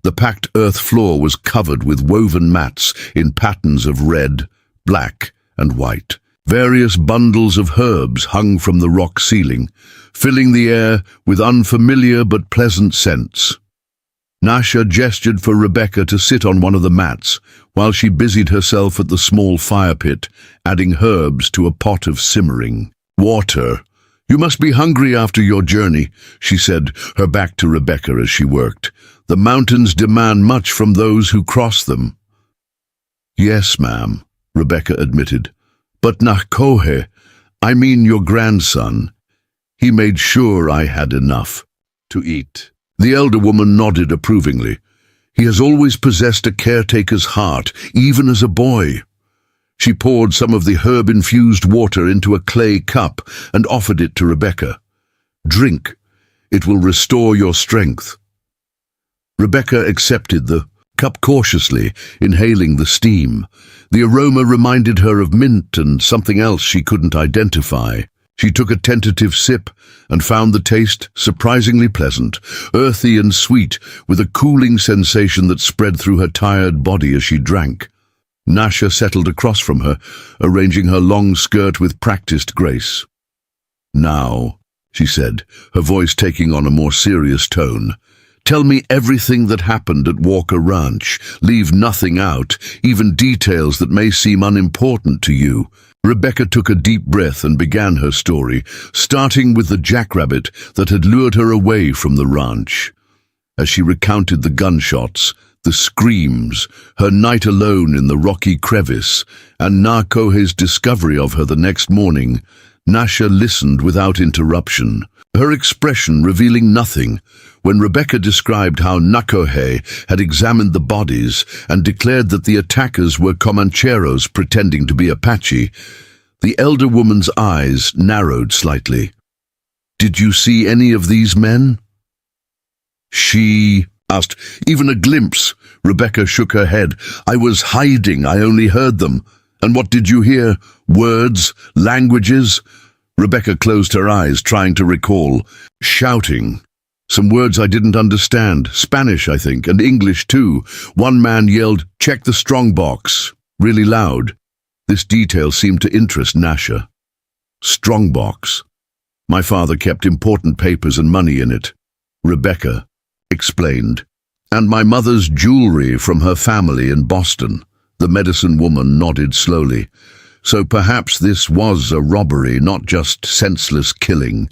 The packed earth floor was covered with woven mats in patterns of red, black, and white. Various bundles of herbs hung from the rock ceiling, filling the air with unfamiliar but pleasant scents. Nasha gestured for Rebecca to sit on one of the mats while she busied herself at the small fire pit, adding herbs to a pot of simmering water. "You must be hungry after your journey," she said, her back to Rebecca as she worked. "The mountains demand much from those who cross them." "Yes, ma'am," Rebecca admitted. "But Nakohe, I mean your grandson, he made sure I had enough to eat." The elder woman nodded approvingly. "He has always possessed a caretaker's heart, even as a boy." She poured some of the herb-infused water into a clay cup and offered it to Rebecca. "Drink. It will restore your strength." Rebecca accepted the cup cautiously, inhaling the steam. The aroma reminded her of mint and something else she couldn't identify. She took a tentative sip and found the taste surprisingly pleasant, earthy and sweet, with a cooling sensation that spread through her tired body as she drank. Nasha settled across from her, arranging her long skirt with practiced grace. "Now," she said, her voice taking on a more serious tone, "tell me everything that happened at Walker Ranch. Leave nothing out, even details that may seem unimportant to you." Rebecca took a deep breath and began her story, starting with the jackrabbit that had lured her away from the ranch. As she recounted the gunshots, the screams, her night alone in the rocky crevice, and Nakohe's discovery of her the next morning, Nasha listened without interruption, her expression revealing nothing. When Rebecca described how Nakohe had examined the bodies and declared that the attackers were Comancheros pretending to be Apache, the elder woman's eyes narrowed slightly. "Did you see any of these men?" She asked. "Even a glimpse." Rebecca shook her head. "I was hiding, I only heard them." "And what did you hear? Words? Languages?" Rebecca closed her eyes, trying to recall. "Shouting. Some words I didn't understand. Spanish, I think, and English too. One man yelled, 'Check the strong box,' really loud." This detail seemed to interest Nasha. "Strong box. My father kept important papers and money in it," Rebecca explained. "And my mother's jewelry from her family in Boston." The medicine woman nodded slowly. "So perhaps this was a robbery, not just senseless killing."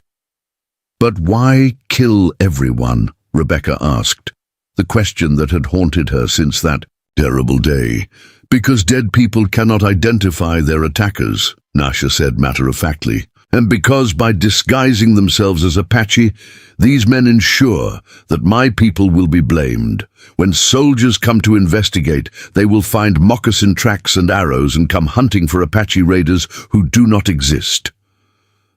"But why kill everyone?" Rebecca asked, the question that had haunted her since that terrible day. "Because dead people cannot identify their attackers," Nasha said matter-of-factly. "And because by disguising themselves as Apache, these men ensure that my people will be blamed. When soldiers come to investigate, they will find moccasin tracks and arrows and come hunting for Apache raiders who do not exist."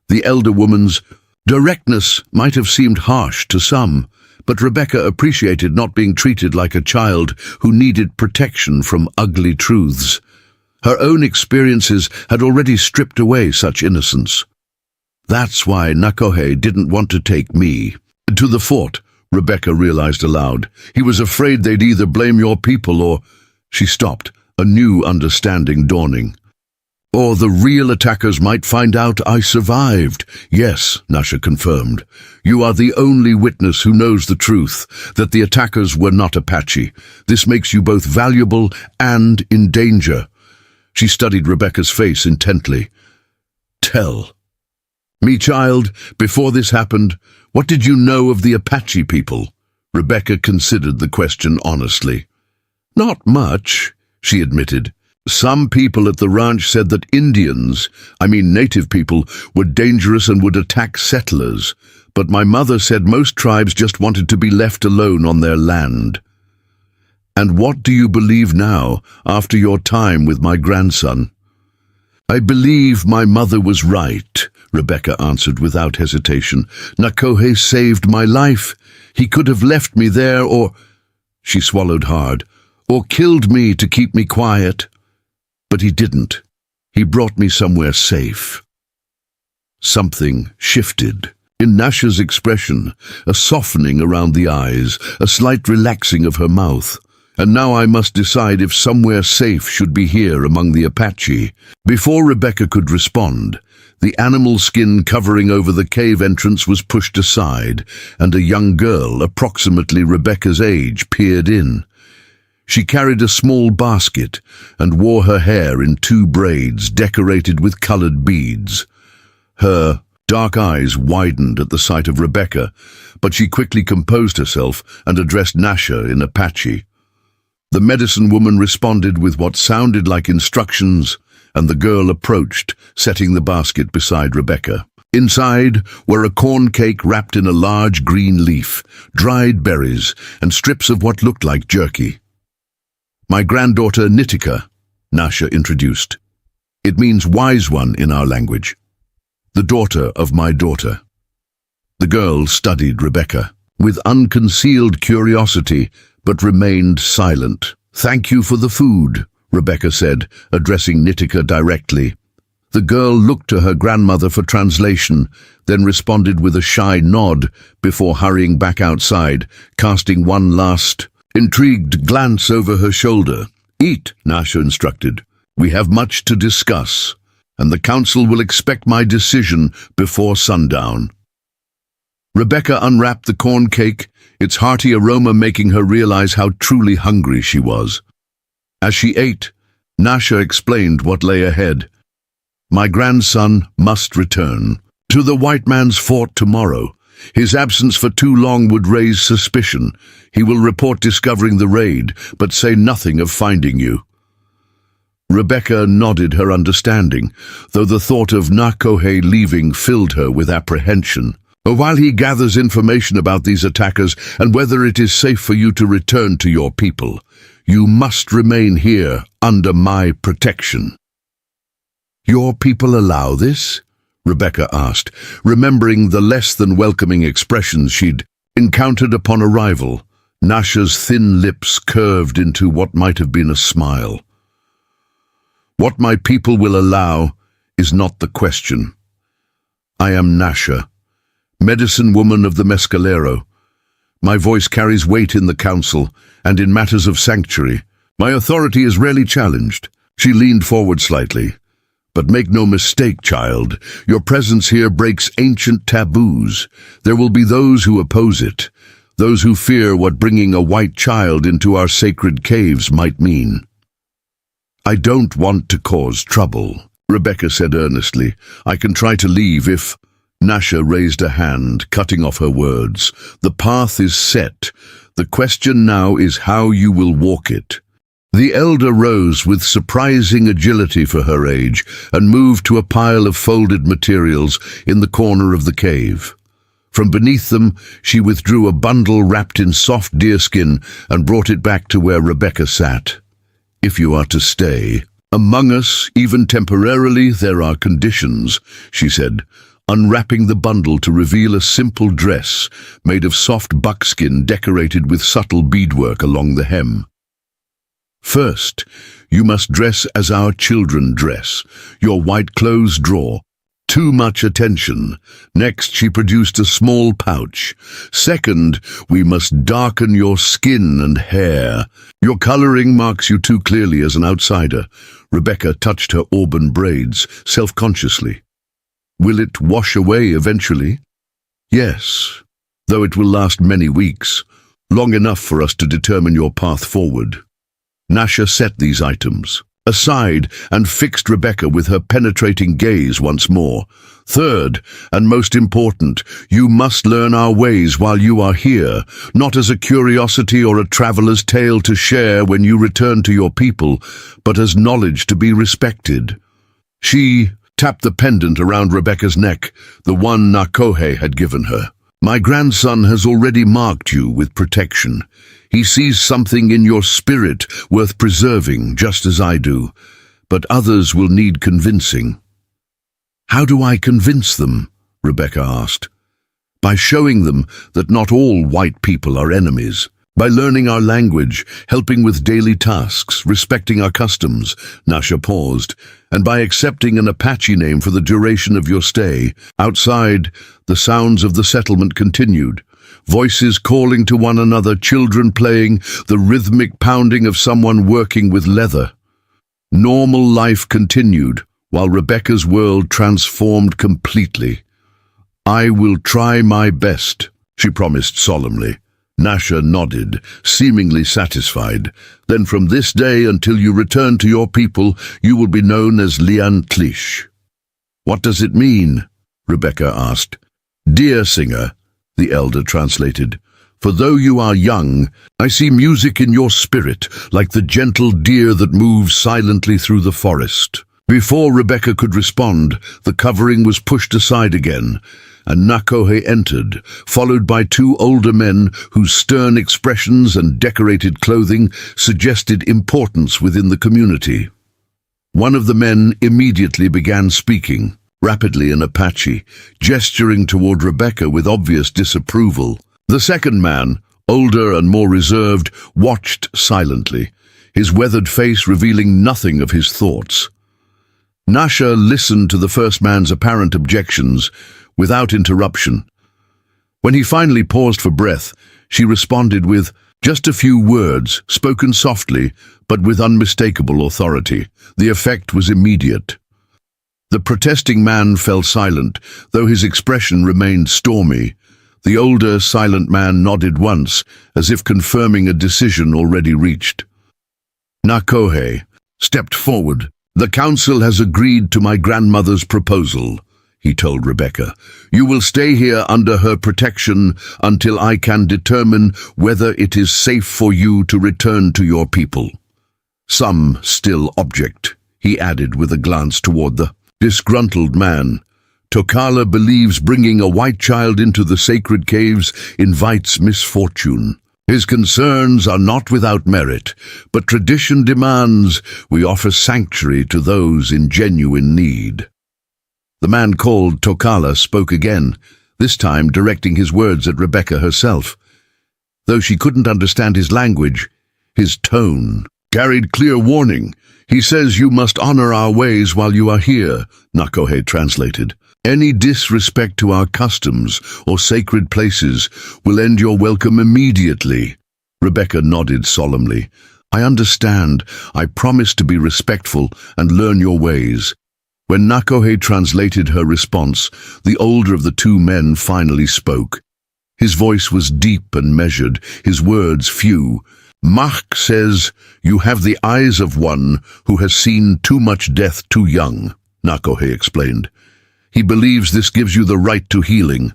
The elder woman's directness might have seemed harsh to some, but Rebecca appreciated not being treated like a child who needed protection from ugly truths. Her own experiences had already stripped away such innocence. "That's why Nakohe didn't want to take me to the fort," Rebecca realized aloud. "He was afraid they'd either blame your people or—" She stopped, a new understanding dawning. "Or the real attackers might find out I survived." "Yes," Nasha confirmed. "You are the only witness who knows the truth, that the attackers were not Apache. This makes you both valuable and in danger." She studied Rebecca's face intently. "Tell me, child, before this happened, what did you know of the Apache people?" Rebecca considered the question honestly. Not much, she admitted. Some people at the ranch said that native people, were dangerous and would attack settlers, but my mother said most tribes just wanted to be left alone on their land. And what do you believe now, after your time with my grandson? I believe my mother was right, Rebecca answered without hesitation. Nakohe saved my life. He could have left me there or... She swallowed hard. Or killed me to keep me quiet. But he didn't. He brought me somewhere safe. Something shifted. In Nasha's expression, a softening around the eyes, a slight relaxing of her mouth. And now I must decide if somewhere safe should be here among the Apache. Before Rebecca could respond, the animal skin covering over the cave entrance was pushed aside, and a young girl, approximately Rebecca's age, peered in. She carried a small basket and wore her hair in 2 braids decorated with colored beads. Her dark eyes widened at the sight of Rebecca, but she quickly composed herself and addressed Nasha in Apache. The medicine woman responded with what sounded like instructions, and the girl approached, setting the basket beside Rebecca. Inside were a corn cake wrapped in a large green leaf, dried berries, and strips of what looked like jerky. My granddaughter Nitika, Nasha introduced. It means wise one in our language. The daughter of my daughter. The girl studied Rebecca with unconcealed curiosity, but remained silent. Thank you for the food, Rebecca said, addressing Nitika directly. The girl looked to her grandmother for translation, then responded with a shy nod before hurrying back outside, casting one last, intrigued glance over her shoulder. Eat, Nasha instructed. We have much to discuss, and the council will expect my decision before sundown. Rebecca unwrapped the corn cake, its hearty aroma making her realize how truly hungry she was. As she ate, Nasha explained what lay ahead. My grandson must return to the white man's fort tomorrow. His absence for too long would raise suspicion. He will report discovering the raid, but say nothing of finding you. Rebecca nodded her understanding, though the thought of Nakohe leaving filled her with apprehension. While he gathers information about these attackers and whether it is safe for you to return to your people, you must remain here under my protection. Your people allow this? Rebecca asked, remembering the less than welcoming expressions she'd encountered upon arrival. Nasha's thin lips curved into what might have been a smile. What my people will allow is not the question. I am Nasha, medicine woman of the Mescalero. My voice carries weight in the council, and in matters of sanctuary, my authority is rarely challenged. She leaned forward slightly. But make no mistake, child, your presence here breaks ancient taboos. There will be those who oppose it, those who fear what bringing a white child into our sacred caves might mean. I don't want to cause trouble, Rebecca said earnestly. I can try to leave if... Nasha raised a hand, cutting off her words. The path is set. The question now is how you will walk it. The elder rose with surprising agility for her age and moved to a pile of folded materials in the corner of the cave. From beneath them, she withdrew a bundle wrapped in soft deerskin and brought it back to where Rebecca sat. If you are to stay among us, even temporarily, there are conditions, she said, unwrapping the bundle to reveal a simple dress made of soft buckskin decorated with subtle beadwork along the hem. First, you must dress as our children dress. Your white clothes draw too much attention. Next, she produced a small pouch. Second, we must darken your skin and hair. Your coloring marks you too clearly as an outsider. Rebecca touched her auburn braids, self-consciously. Will it wash away eventually? Yes, though it will last many weeks, long enough for us to determine your path forward. Nasha set these items. aside and fixed Rebecca with her penetrating gaze once more. "Third, and most important, you must learn our ways while you are here, not as a curiosity or a traveler's tale to share when you return to your people, but as knowledge to be respected." She tapped the pendant around Rebecca's neck, the one Nakohe had given her. "My grandson has already marked you with protection. He sees something in your spirit worth preserving, just as I do, but others will need convincing." "How do I convince them?" Rebecca asked. "By showing them that not all white people are enemies. By learning our language, helping with daily tasks, respecting our customs," Nasha paused, "and by accepting an Apache name for the duration of your stay." Outside, the sounds of the settlement continued. Voices calling to one another, children playing, the rhythmic pounding of someone working with leather. Normal life continued, while Rebecca's world transformed completely. "I will try my best," she promised solemnly. Nasha nodded, seemingly satisfied. "Then from this day until you return to your people, you will be known as Lian Tlish." "What does it mean?" Rebecca asked. "Deer singer," the elder translated. "For though you are young, I see music in your spirit, like the gentle deer that moves silently through the forest." Before Rebecca could respond, the covering was pushed aside again, and Nakohe entered, followed by two older men whose stern expressions and decorated clothing suggested importance within the community. One of the men immediately began speaking, rapidly in Apache, gesturing toward Rebecca with obvious disapproval. The second man, older and more reserved, watched silently, his weathered face revealing nothing of his thoughts. Nasha listened to the first man's apparent objections without interruption. When he finally paused for breath, she responded with just a few words, spoken softly, but with unmistakable authority. The effect was immediate. The protesting man fell silent, though his expression remained stormy. The older, silent man nodded once, as if confirming a decision already reached. Nakohe stepped forward. "The council has agreed to my grandmother's proposal," he told Rebecca. "You will stay here under her protection until I can determine whether it is safe for you to return to your people." "Some still object," he added with a glance toward the disgruntled man. "Tokala believes bringing a white child into the sacred caves invites misfortune. His concerns are not without merit, but tradition demands we offer sanctuary to those in genuine need." The man called Tokala spoke again, this time directing his words at Rebecca herself. Though she couldn't understand his language, his tone carried clear warning. "He says you must honor our ways while you are here," Nakohe translated. "Any disrespect to our customs or sacred places will end your welcome immediately." Rebecca nodded solemnly. "I understand. I promise to be respectful and learn your ways." When Nakohe translated her response, the older of the two men finally spoke. His voice was deep and measured, his words few. "Mach says you have the eyes of one who has seen too much death too young," Nakohe explained. "He believes this gives you the right to healing,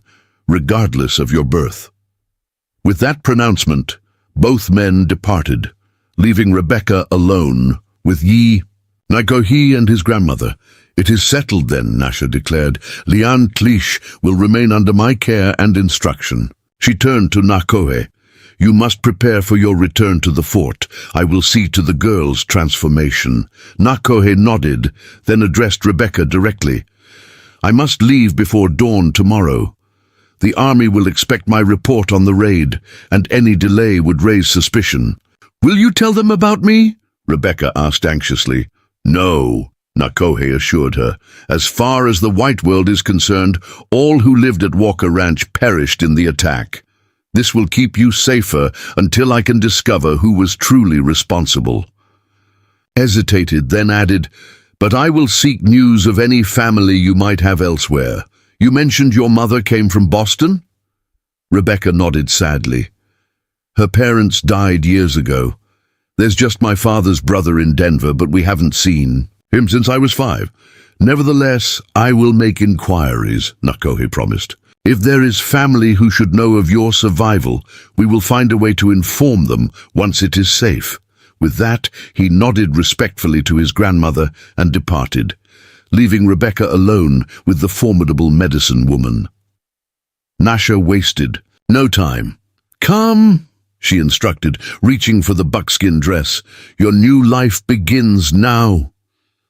regardless of your birth." With that pronouncement, both men departed, leaving Rebecca alone with Nakohe and his grandmother. "It is settled then," Nasha declared. "Lian Tlish will remain under my care and instruction." She turned to Nakohe. "You must prepare for your return to the fort. I will see to the girl's transformation." Nakohe nodded, then addressed Rebecca directly. "I must leave before dawn tomorrow. The army will expect my report on the raid, and any delay would raise suspicion." "Will you tell them about me?" Rebecca asked anxiously. "No," Nakohe assured her. "As far as the white world is concerned, all who lived at Walker Ranch perished in the attack. This will keep you safer until I can discover who was truly responsible." Hesitated, then added, "But I will seek news of any family you might have elsewhere. You mentioned your mother came from Boston?" Rebecca nodded sadly. "Her parents died years ago. There's just my father's brother in Denver, but we haven't seen him since I was 5. Nevertheless, I will make inquiries, Nakohe promised. If there is family who should know of your survival, we will find a way to inform them once it is safe. With that, he nodded respectfully to his grandmother and departed, leaving Rebecca alone with the formidable medicine woman. Nasha wasted no time. "Come," she instructed, reaching for the buckskin dress. "Your new life begins now."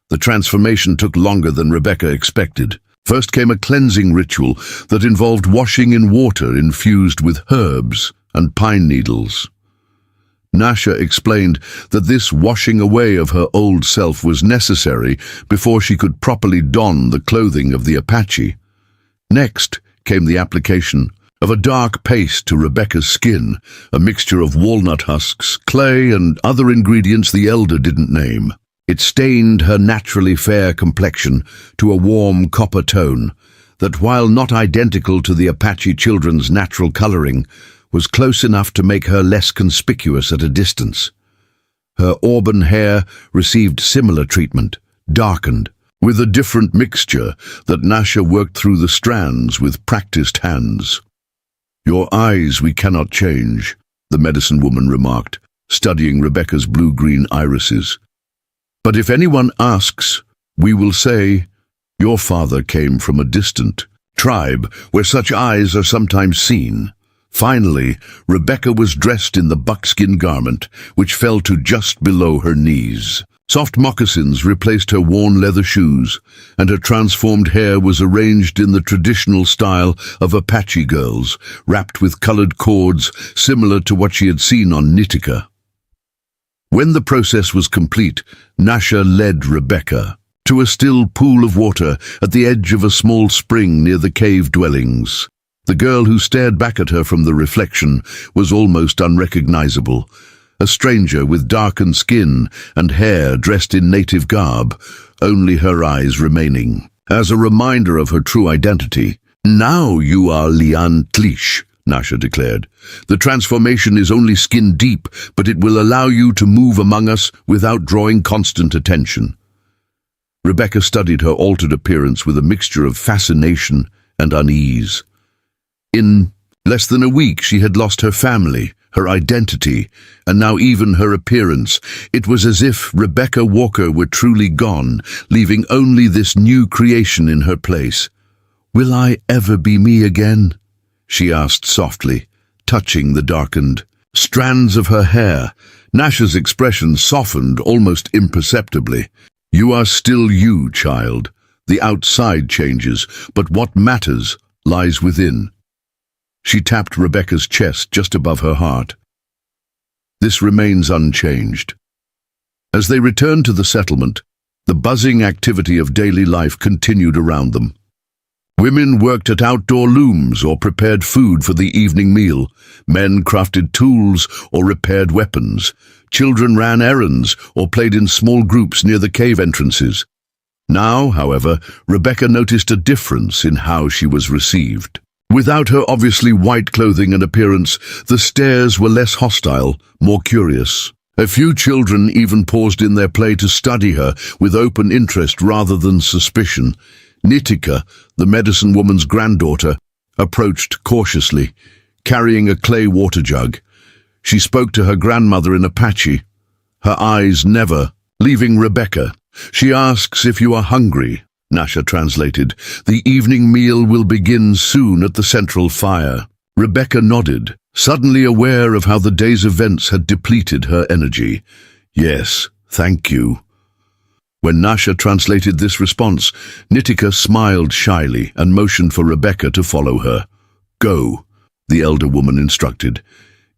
The transformation took longer than Rebecca expected. First came a cleansing ritual that involved washing in water infused with herbs and pine needles. Nasha explained that this washing away of her old self was necessary before she could properly don the clothing of the Apache. Next came the application of a dark paste to Rebecca's skin, a mixture of walnut husks, clay, and other ingredients the elder didn't name. It stained her naturally fair complexion to a warm copper tone that, while not identical to the Apache children's natural coloring, was close enough to make her less conspicuous at a distance. Her auburn hair received similar treatment, darkened, with a different mixture that Nasha worked through the strands with practiced hands. "Your eyes we cannot change," the medicine woman remarked, studying Rebecca's blue-green irises. "But if anyone asks, we will say, your father came from a distant tribe where such eyes are sometimes seen." Finally, Rebecca was dressed in the buckskin garment, which fell to just below her knees. Soft moccasins replaced her worn leather shoes, and her transformed hair was arranged in the traditional style of Apache girls, wrapped with colored cords similar to what she had seen on Nitika. When the process was complete, Nasha led Rebecca to a still pool of water at the edge of a small spring near the cave dwellings. The girl who stared back at her from the reflection was almost unrecognizable, a stranger with darkened skin and hair dressed in native garb, only her eyes remaining, as a reminder of her true identity. "Now you are Lian Tlish," Nasha declared. "The transformation is only skin deep, but it will allow you to move among us without drawing constant attention." Rebecca studied her altered appearance with a mixture of fascination and unease. In less than a week, she had lost her family, her identity, and now even her appearance. It was as if Rebecca Walker were truly gone, leaving only this new creation in her place. "Will I ever be me again?" she asked softly, touching the darkened strands of her hair. Nasha's expression softened almost imperceptibly. "You are still you, child. The outside changes, but what matters lies within." She tapped Rebecca's chest just above her heart. "This remains unchanged." As they returned to the settlement, the buzzing activity of daily life continued around them. Women worked at outdoor looms or prepared food for the evening meal. Men crafted tools or repaired weapons. Children ran errands or played in small groups near the cave entrances. Now, however, Rebecca noticed a difference in how she was received. Without her obviously white clothing and appearance, the stares were less hostile, more curious. A few children even paused in their play to study her with open interest rather than suspicion. Nitika, the medicine woman's granddaughter, approached cautiously, carrying a clay water jug. She spoke to her grandmother in Apache, her eyes never leaving Rebecca. "She asks if you are hungry," Nasha translated. "The evening meal will begin soon at the central fire." Rebecca nodded, suddenly aware of how the day's events had depleted her energy. "Yes, thank you." When Nasha translated this response, Nitika smiled shyly and motioned for Rebecca to follow her. "Go," the elder woman instructed.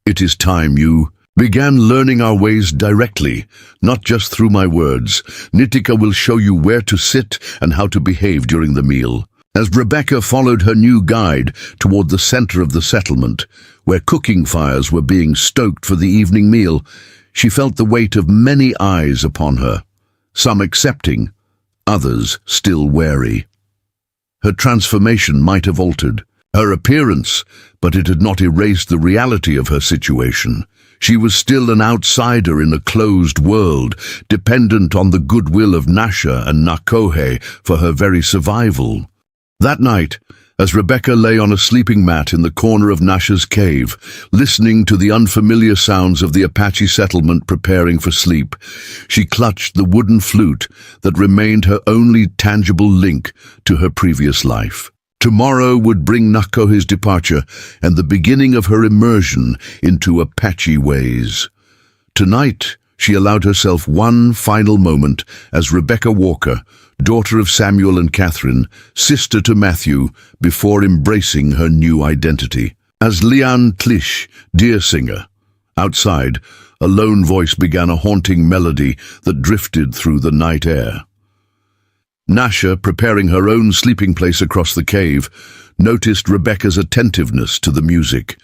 "It is time you began learning our ways directly, not just through my words. Nitika will show you where to sit and how to behave during the meal." As Rebecca followed her new guide toward the center of the settlement, where cooking fires were being stoked for the evening meal, she felt the weight of many eyes upon her, some accepting, others still wary. Her transformation might have altered, Her appearance, but it had not erased the reality of her situation. She was still an outsider in a closed world, dependent on the goodwill of Nasha and Nakohe for her very survival. That night, as Rebecca lay on a sleeping mat in the corner of Nasha's cave, listening to the unfamiliar sounds of the Apache settlement preparing for sleep, she clutched the wooden flute that remained her only tangible link to her previous life. Tomorrow would bring Nakohe's departure and the beginning of her immersion into Apache ways. Tonight, she allowed herself one final moment as Rebecca Walker, daughter of Samuel and Catherine, sister to Matthew, before embracing her new identity. As Lian Tlish, deer singer. Outside, a lone voice began a haunting melody that drifted through the night air. Nasha, preparing her own sleeping place across the cave, noticed Rebecca's attentiveness to the music.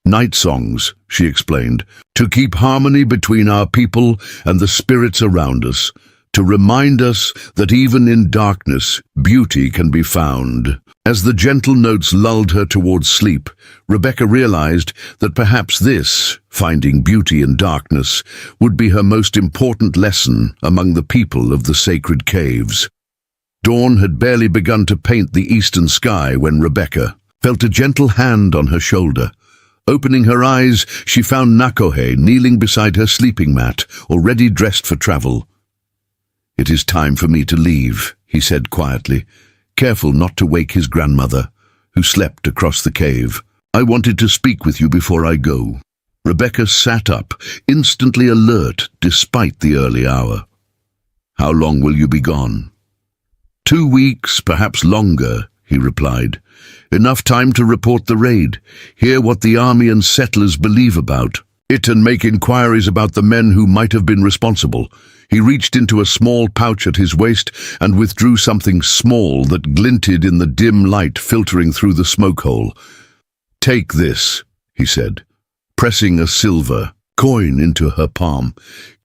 "Night songs," she explained, "to keep harmony between our people and the spirits around us, to remind us that even in darkness, beauty can be found." As the gentle notes lulled her towards sleep, Rebecca realized that perhaps this, finding beauty in darkness, would be her most important lesson among the people of the sacred caves. Dawn had barely begun to paint the eastern sky when Rebecca felt a gentle hand on her shoulder. Opening her eyes, she found Nakohe kneeling beside her sleeping mat, already dressed for travel. "It is time for me to leave," he said quietly, careful not to wake his grandmother, who slept across the cave. "I wanted to speak with you before I go." Rebecca sat up, instantly alert despite the early hour. "How long will you be gone?" 2 weeks, perhaps longer," he replied. "Enough time to report the raid, hear what the army and settlers believe about it, and make inquiries about the men who might have been responsible." He reached into a small pouch at his waist and withdrew something small that glinted in the dim light filtering through the smoke hole. "Take this," he said, pressing a silver coin into her palm.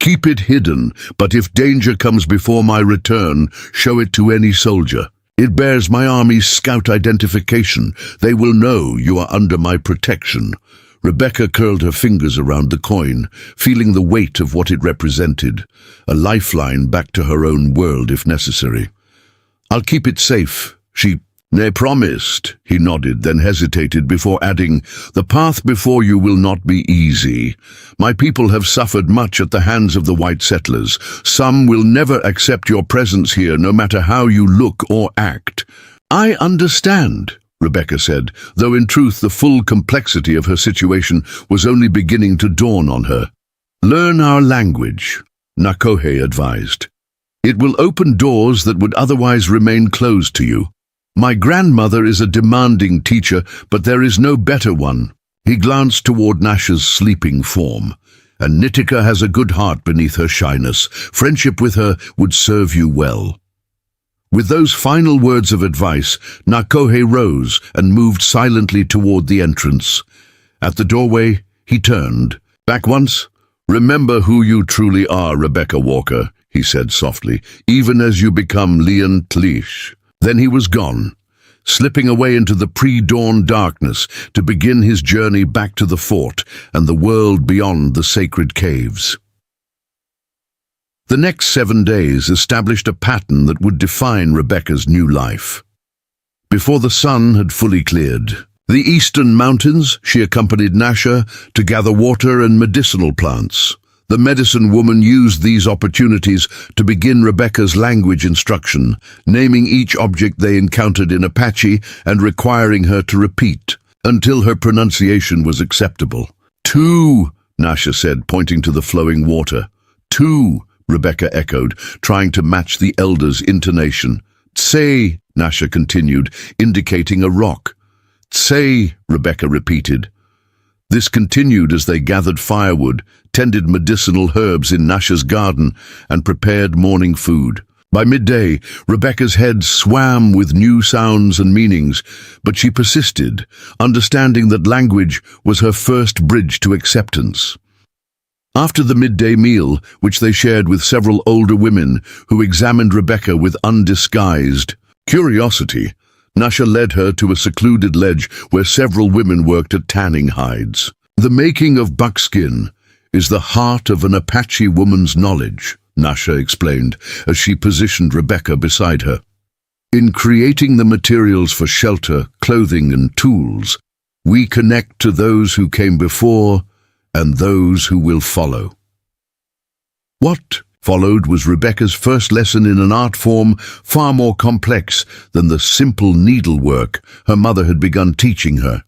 "Keep it hidden, but if danger comes before my return, show it to any soldier. It bears my army's scout identification. They will know you are under my protection." Rebecca curled her fingers around the coin, feeling the weight of what it represented, a lifeline back to her own world if necessary. "I'll keep it safe," she promised. He nodded, then hesitated before adding, "The path before you will not be easy. My people have suffered much at the hands of the white settlers. Some will never accept your presence here, no matter how you look or act." "I understand," Rebecca said, though in truth the full complexity of her situation was only beginning to dawn on her. "Learn our language," Nakohe advised. "It will open doors that would otherwise remain closed to you. My grandmother is a demanding teacher, but there is no better one." He glanced toward Nasha's sleeping form. "And Nitika has a good heart beneath her shyness. Friendship with her would serve you well." With those final words of advice, Nakohe rose and moved silently toward the entrance. At the doorway, he turned. "Back once? Remember who you truly are, Rebecca Walker," he said softly, "even as you become Lian Tlish." Then he was gone, slipping away into the pre-dawn darkness to begin his journey back to the fort and the world beyond the sacred caves. The next 7 days established a pattern that would define Rebecca's new life. Before the sun had fully cleared the eastern mountains, she accompanied Nasha to gather water and medicinal plants. The medicine woman used these opportunities to begin Rebecca's language instruction, naming each object they encountered in Apache and requiring her to repeat until her pronunciation was acceptable. "Two," Nasha said, pointing to the flowing water. "Two," Rebecca echoed, trying to match the elder's intonation. "Tse," Nasha continued, indicating a rock. "Tse," Rebecca repeated. This continued as they gathered firewood, tended medicinal herbs in Nasha's garden, and prepared morning food. By midday, Rebecca's head swam with new sounds and meanings, but she persisted, understanding that language was her first bridge to acceptance. After the midday meal, which they shared with several older women who examined Rebecca with undisguised curiosity, Nasha led her to a secluded ledge where several women worked at tanning hides. The making of buckskin is the heart of an Apache woman's knowledge, Nasha explained as she positioned Rebecca beside her. In creating the materials for shelter, clothing, and tools, we connect to those who came before and those who will follow. What followed was Rebecca's first lesson in an art form far more complex than the simple needlework her mother had begun teaching her.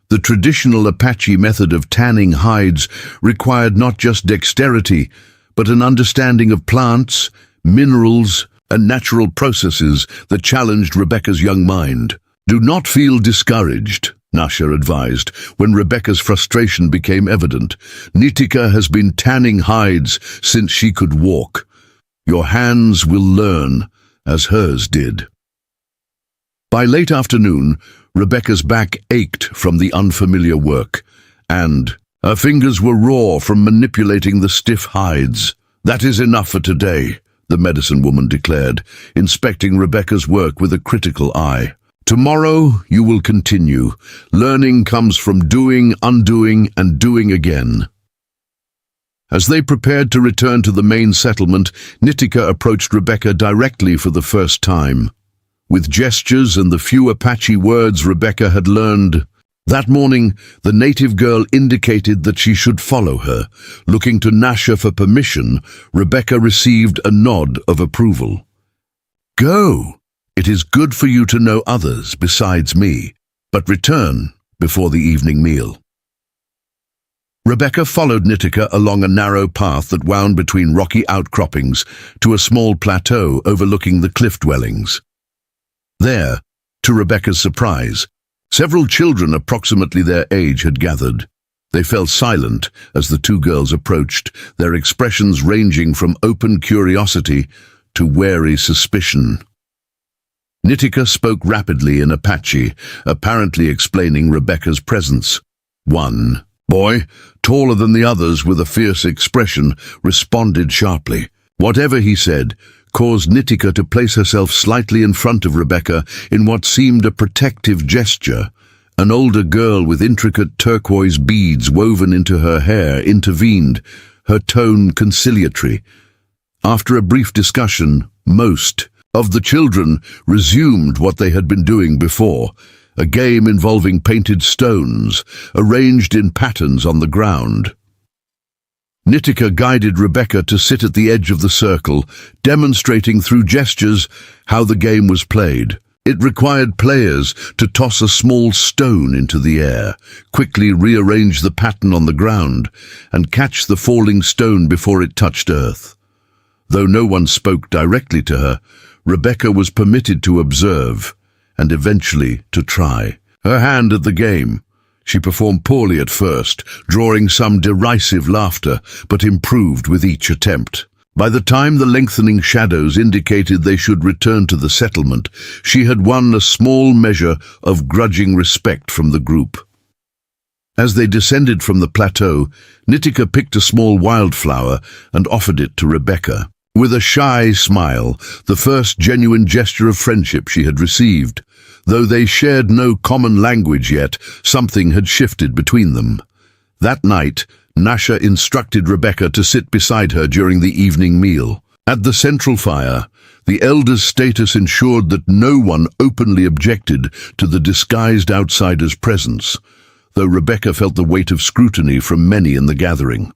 The traditional Apache method of tanning hides required not just dexterity, but an understanding of plants, minerals, and natural processes that challenged Rebecca's young mind. "Do not feel discouraged," Nasha advised, when Rebecca's frustration became evident. "Nitika has been tanning hides since she could walk. Your hands will learn, as hers did." By late afternoon, Rebecca's back ached from the unfamiliar work, and her fingers were raw from manipulating the stiff hides. "That is enough for today," the medicine woman declared, inspecting Rebecca's work with a critical eye. "Tomorrow you will continue. Learning comes from doing, undoing, and doing again." As they prepared to return to the main settlement, Nitika approached Rebecca directly for the first time. With gestures and the few Apache words Rebecca had learned, that morning the native girl indicated that she should follow her. Looking to Nasha for permission, Rebecca received a nod of approval. "Go! It is good for you to know others besides me, but return before the evening meal." Rebecca followed Nitika along a narrow path that wound between rocky outcroppings to a small plateau overlooking the cliff dwellings. There, to Rebecca's surprise, several children approximately their age had gathered. They fell silent as the two girls approached, their expressions ranging from open curiosity to wary suspicion. Nitika spoke rapidly in Apache, apparently explaining Rebecca's presence. One boy, taller than the others with a fierce expression, responded sharply. Whatever he said caused Nitika to place herself slightly in front of Rebecca in what seemed a protective gesture. An older girl with intricate turquoise beads woven into her hair intervened, her tone conciliatory. After a brief discussion, most of the children resumed what they had been doing before, a game involving painted stones arranged in patterns on the ground. Nitika guided Rebecca to sit at the edge of the circle, demonstrating through gestures how the game was played. It required players to toss a small stone into the air, quickly rearrange the pattern on the ground, and catch the falling stone before it touched earth. Though no one spoke directly to her, Rebecca was permitted to observe, and eventually to try her hand at the game. She performed poorly at first, drawing some derisive laughter, but improved with each attempt. By the time the lengthening shadows indicated they should return to the settlement, she had won a small measure of grudging respect from the group. As they descended from the plateau, Nitika picked a small wildflower and offered it to Rebecca. With a shy smile, the first genuine gesture of friendship she had received. Though they shared no common language yet, something had shifted between them. That night, Nasha instructed Rebecca to sit beside her during the evening meal. At the central fire, the elders' status ensured that no one openly objected to the disguised outsider's presence, though Rebecca felt the weight of scrutiny from many in the gathering.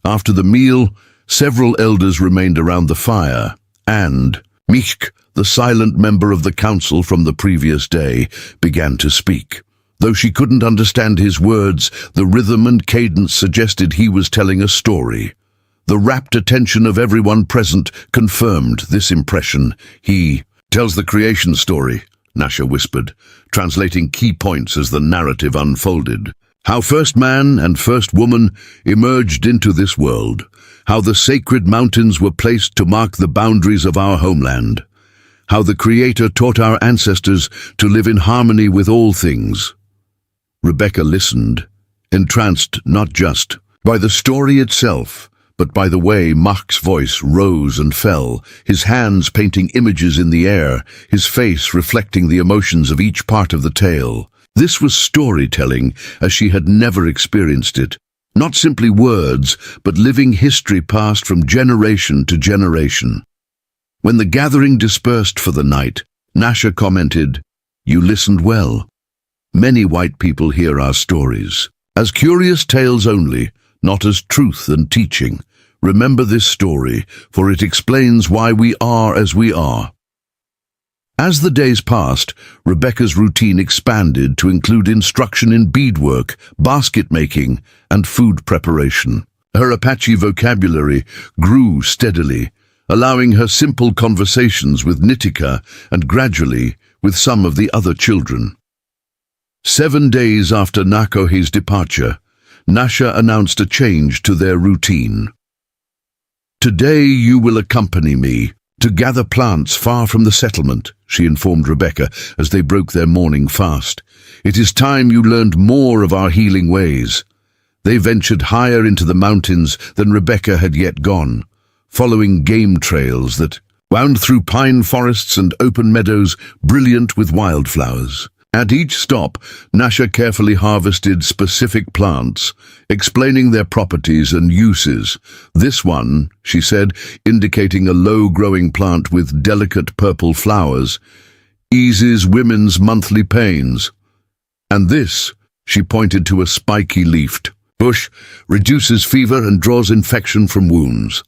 After the meal, several elders remained around the fire, and Mishk, the silent member of the council from the previous day, began to speak. Though she couldn't understand his words, the rhythm and cadence suggested he was telling a story. The rapt attention of everyone present confirmed this impression. "He tells the creation story," Nasha whispered, translating key points as the narrative unfolded. "How first man and first woman emerged into this world. How the sacred mountains were placed to mark the boundaries of our homeland. How the Creator taught our ancestors to live in harmony with all things." Rebecca listened, entranced not just by the story itself, But by the way Mach's voice rose and fell, his hands painting images in the air, his face reflecting the emotions of each part of the tale. This was storytelling as she had never experienced it. Not simply words, but living history passed from generation to generation. When the gathering dispersed for the night, Nasha commented, "You listened well. Many white people hear our stories as curious tales only, not as truth and teaching. Remember this story, for it explains why we are as we are." As the days passed, Rebecca's routine expanded to include instruction in beadwork, basket making, and food preparation. Her Apache vocabulary grew steadily, allowing her simple conversations with Nitika and gradually with some of the other children. 7 days after Nakohe's departure, Nasha announced a change to their routine. "Today you will accompany me to gather plants far from the settlement," she informed Rebecca as they broke their morning fast. "It is time you learned more of our healing ways." They ventured higher into the mountains than Rebecca had yet gone, following game trails that wound through pine forests and open meadows brilliant with wildflowers. At each stop, Nasha carefully harvested specific plants, explaining their properties and uses. "This one," she said, indicating a low-growing plant with delicate purple flowers, "eases women's monthly pains. And this," she pointed to a spiky-leafed bush, "reduces fever and draws infection from wounds."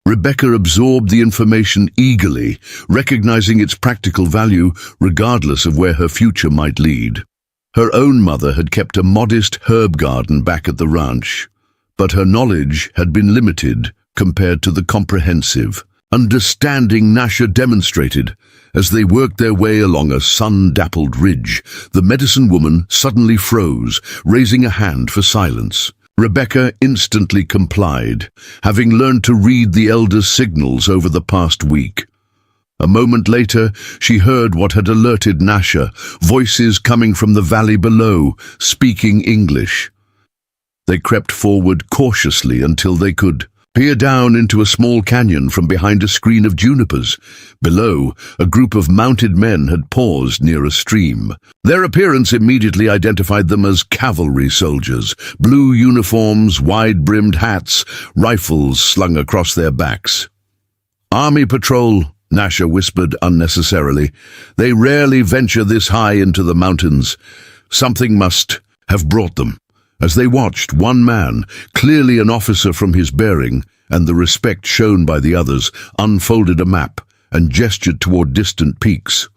Rebecca absorbed the information eagerly, recognizing its practical value regardless of where her future might lead. Her own mother had kept a modest herb garden back at the ranch, but her knowledge had been limited compared to the comprehensive understanding Nasha demonstrated. As they worked their way along a sun-dappled ridge, the medicine woman suddenly froze, raising a hand for silence. Rebecca instantly complied, having learned to read the elder's signals over the past week. A moment later, she heard what had alerted Nasha, voices coming from the valley below, speaking English. They crept forward cautiously until they could peer down into a small canyon from behind a screen of junipers. Below, a group of mounted men had paused near a stream. Their appearance immediately identified them as cavalry soldiers, blue uniforms, wide-brimmed hats, rifles slung across their backs. "Army patrol," Nasha whispered unnecessarily. "They rarely venture this high into the mountains. Something must have brought them." As they watched, one man, clearly an officer from his bearing and the respect shown by the others, unfolded a map and gestured toward distant peaks.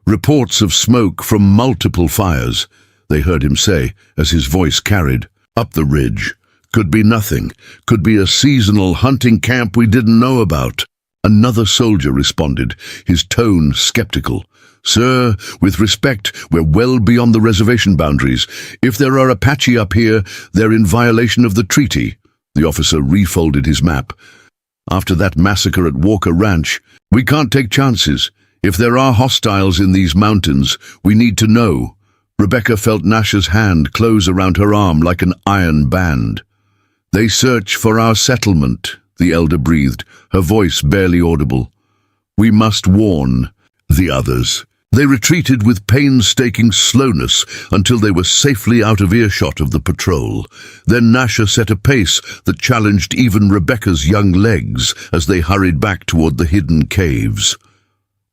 "Reports of smoke from multiple fires," they heard him say as his voice carried. "Up the ridge. Could be nothing. Could be a seasonal hunting camp we didn't know about." Another soldier responded, his tone skeptical. "Sir, with respect, we're well beyond the reservation boundaries. If there are Apache up here, they're in violation of the treaty." The officer refolded his map. "After that massacre at Walker Ranch, we can't take chances. If there are hostiles in these mountains, we need to know." Rebecca felt Nasha's hand close around her arm like an iron band. "They search for our settlement," the elder breathed, her voice barely audible. "We must warn the others." They retreated with painstaking slowness until they were safely out of earshot of the patrol. Then Nasha set a pace that challenged even Rebecca's young legs as they hurried back toward the hidden caves.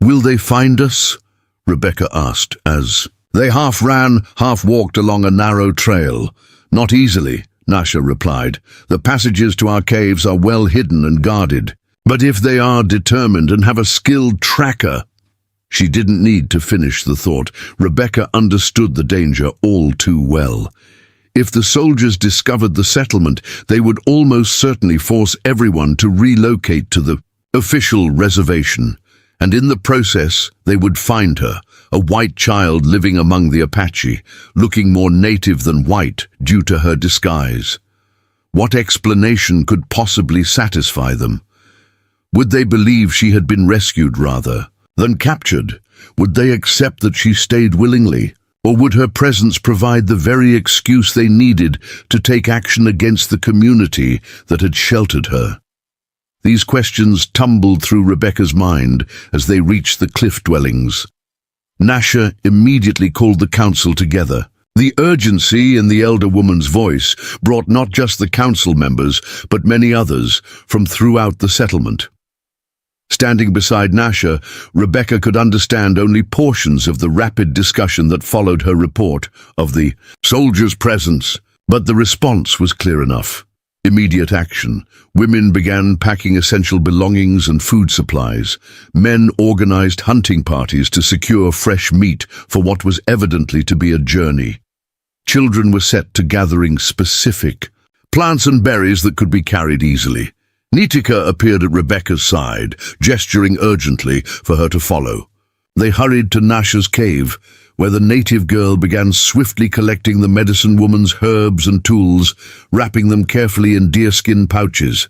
"Will they find us?" Rebecca asked as they half ran, half walked along a narrow trail. "Not easily," Nasha replied. "The passages to our caves are well hidden and guarded. But if they are determined and have a skilled tracker—" She didn't need to finish the thought. Rebecca understood the danger all too well. If the soldiers discovered the settlement, they would almost certainly force everyone to relocate to the official reservation. And in the process, they would find her, a white child living among the Apache, looking more native than white due to her disguise. What explanation could possibly satisfy them? Would they believe she had been rescued rather than captured? Would they accept that she stayed willingly? Or would her presence provide the very excuse they needed to take action against the community that had sheltered her? These questions tumbled through Rebecca's mind as they reached the cliff dwellings. Nasha immediately called the council together. The urgency in the elder woman's voice brought not just the council members, but many others from throughout the settlement. Standing beside Nasha, Rebecca could understand only portions of the rapid discussion that followed her report of the soldiers' presence, but the response was clear enough. Immediate action. Women began packing essential belongings and food supplies. Men organized hunting parties to secure fresh meat for what was evidently to be a journey. Children were set to gathering specific plants and berries that could be carried easily. Nitika appeared at Rebecca's side, gesturing urgently for her to follow. They hurried to Nasha's cave, where the native girl began swiftly collecting the medicine woman's herbs and tools, wrapping them carefully in deerskin pouches.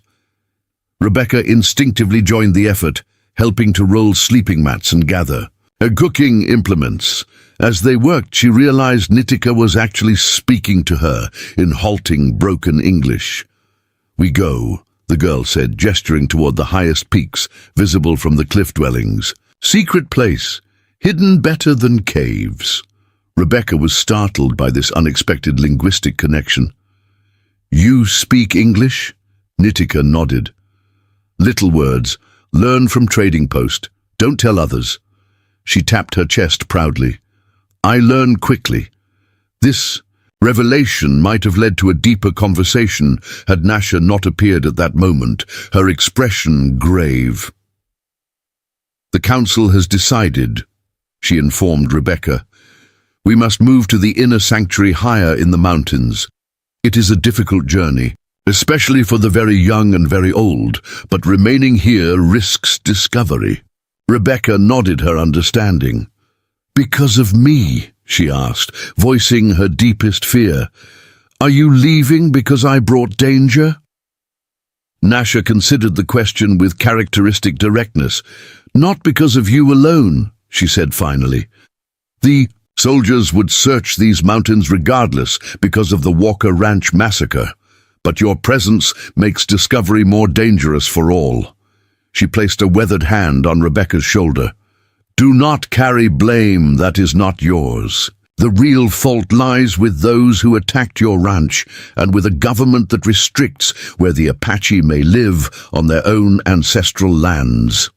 Rebecca instinctively joined the effort, helping to roll sleeping mats and gather cooking implements. As they worked, she realized Nitika was actually speaking to her in halting, broken English. "We go," the girl said, gesturing toward the highest peaks visible from the cliff dwellings. "Secret place, hidden better than caves." Rebecca was startled by this unexpected linguistic connection. "You speak English?" Nitika nodded. "Little words. Learn from trading post. Don't tell others." She tapped her chest proudly. "I learn quickly." This revelation might have led to a deeper conversation had Nasha not appeared at that moment, her expression grave. "The council has decided," she informed Rebecca. "We must move to the inner sanctuary higher in the mountains. It is a difficult journey, especially for the very young and very old, but remaining here risks discovery." Rebecca nodded her understanding. "Because of me?" she asked, voicing her deepest fear. "Are you leaving because I brought danger?" Nasha considered the question with characteristic directness. "Not because of you alone," she said finally. "The soldiers would search these mountains regardless because of the Walker Ranch massacre, but your presence makes discovery more dangerous for all." She placed a weathered hand on Rebecca's shoulder. "Do not carry blame that is not yours. The real fault lies with those who attacked your ranch and with a government that restricts where the Apache may live on their own ancestral lands."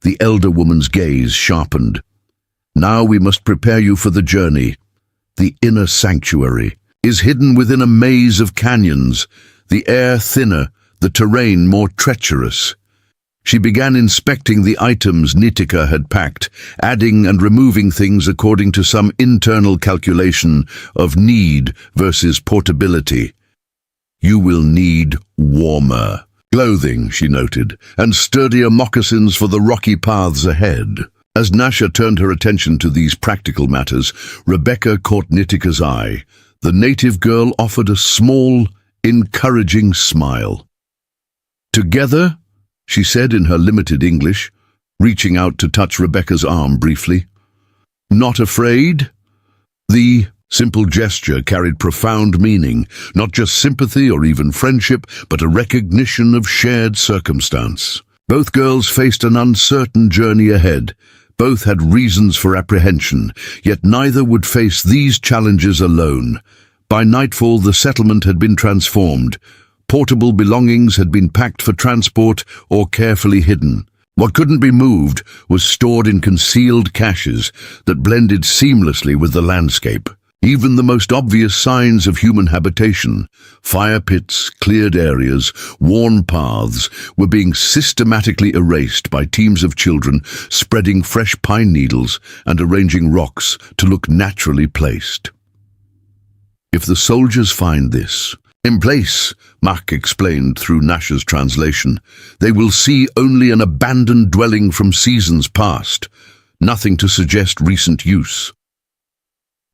The elder woman's gaze sharpened. "Now we must prepare you for the journey. The inner sanctuary is hidden within a maze of canyons, the air thinner, the terrain more treacherous." She began inspecting the items Nitika had packed, adding and removing things according to some internal calculation of need versus portability. "You will need warmer clothing," she noted, "and sturdier moccasins for the rocky paths ahead." As Nasha turned her attention to these practical matters, Rebecca caught Nitika's eye. The native girl offered a small, encouraging smile. "Together," she said in her limited English, reaching out to touch Rebecca's arm briefly. "Not afraid?" The simple gesture carried profound meaning, not just sympathy or even friendship, but a recognition of shared circumstance. Both girls faced an uncertain journey ahead. Both had reasons for apprehension, yet neither would face these challenges alone. By nightfall, the settlement had been transformed. Portable belongings had been packed for transport or carefully hidden. What couldn't be moved was stored in concealed caches that blended seamlessly with the landscape. Even the most obvious signs of human habitation, fire pits, cleared areas, worn paths, were being systematically erased by teams of children spreading fresh pine needles and arranging rocks to look naturally placed. "If the soldiers find this in place," Mack explained through Nasha's translation, "they will see only an abandoned dwelling from seasons past, nothing to suggest recent use."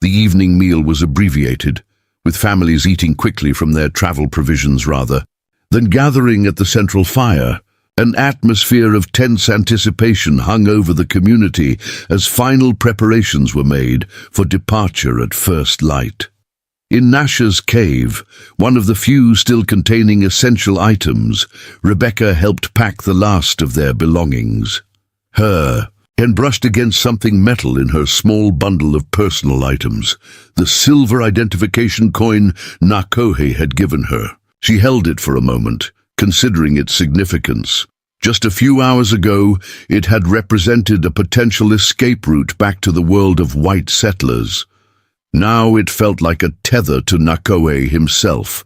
The evening meal was abbreviated, with families eating quickly from their travel provisions rather than gathering at the central fire. An atmosphere of tense anticipation hung over the community as final preparations were made for departure at first light. In Nasha's cave, one of the few still containing essential items, Rebecca helped pack the last of their belongings. Her hand brushed against something metal in her small bundle of personal items, the silver identification coin Nakohe had given her. She held it for a moment, considering its significance. Just a few hours ago, it had represented a potential escape route back to the world of white settlers. Now it felt like a tether to Nakohe himself,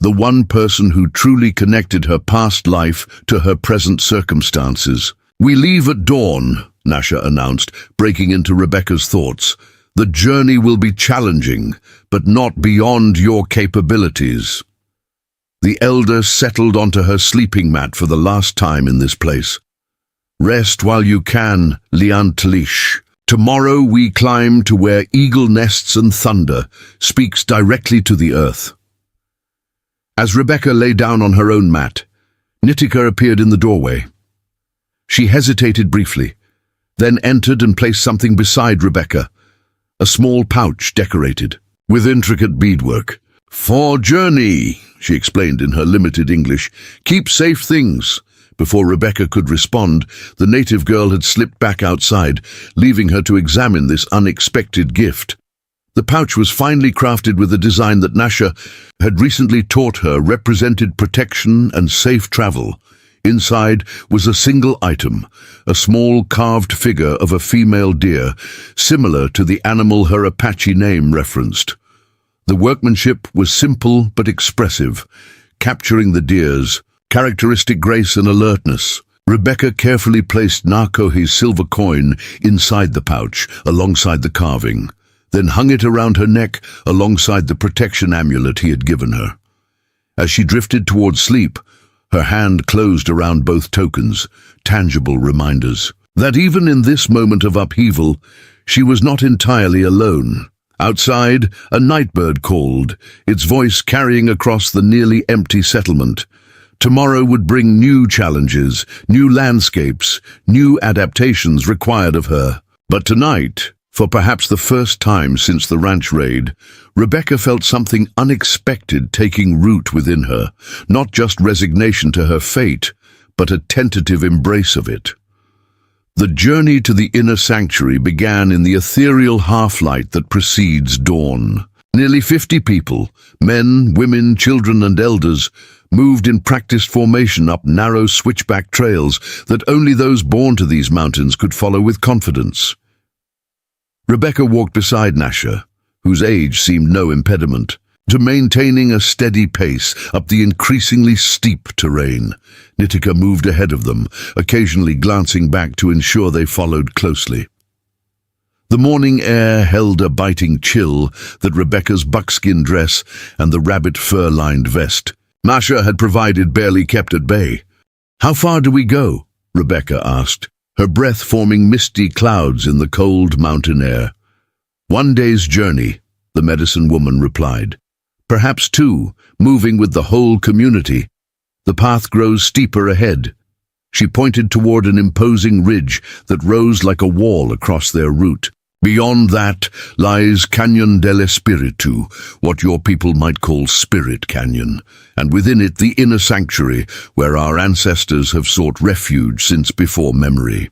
the one person who truly connected her past life to her present circumstances. "We leave at dawn," Nasha announced, breaking into Rebecca's thoughts. "The journey will be challenging, but not beyond your capabilities." The elder settled onto her sleeping mat for the last time in this place. "Rest while you can, Liantlish. Tomorrow we climb to where eagle nests and thunder speaks directly to the earth." As Rebecca lay down on her own mat, Nitika appeared in the doorway. She hesitated briefly, then entered and placed something beside Rebecca, a small pouch decorated with intricate beadwork. "For journey," she explained in her limited English. "Keep safe things." Before Rebecca could respond, the native girl had slipped back outside, leaving her to examine this unexpected gift. The pouch was finely crafted with a design that Nasha had recently taught her represented protection and safe travel. Inside was a single item, a small carved figure of a female deer, similar to the animal her Apache name referenced. The workmanship was simple but expressive, capturing the deer's characteristic grace and alertness. Rebecca carefully placed Nakohe's silver coin inside the pouch, alongside the carving, then hung it around her neck alongside the protection amulet he had given her. As she drifted towards sleep, her hand closed around both tokens, tangible reminders that even in this moment of upheaval, she was not entirely alone. Outside, a nightbird called, its voice carrying across the nearly empty settlement. Tomorrow would bring new challenges, new landscapes, new adaptations required of her. But tonight, for perhaps the first time since the ranch raid, Rebecca felt something unexpected taking root within her, not just resignation to her fate, but a tentative embrace of it. The journey to the inner sanctuary began in the ethereal half-light that precedes dawn. Nearly 50 people, men, women, children and elders, moved in practiced formation up narrow switchback trails that only those born to these mountains could follow with confidence. Rebecca walked beside Nasha, whose age seemed no impediment, to maintaining a steady pace up the increasingly steep terrain. Nitika moved ahead of them, occasionally glancing back to ensure they followed closely. The morning air held a biting chill that Rebecca's buckskin dress and the rabbit fur-lined vest Nasha had provided barely kept at bay. "How far do we go?" Rebecca asked, her breath forming misty clouds in the cold mountain air. "One day's journey," the medicine woman replied. "Perhaps two, moving with the whole community. The path grows steeper ahead." She pointed toward an imposing ridge that rose like a wall across their route. "Beyond that lies Canyon del Espiritu, what your people might call Spirit Canyon, and within it the inner sanctuary where our ancestors have sought refuge since before memory."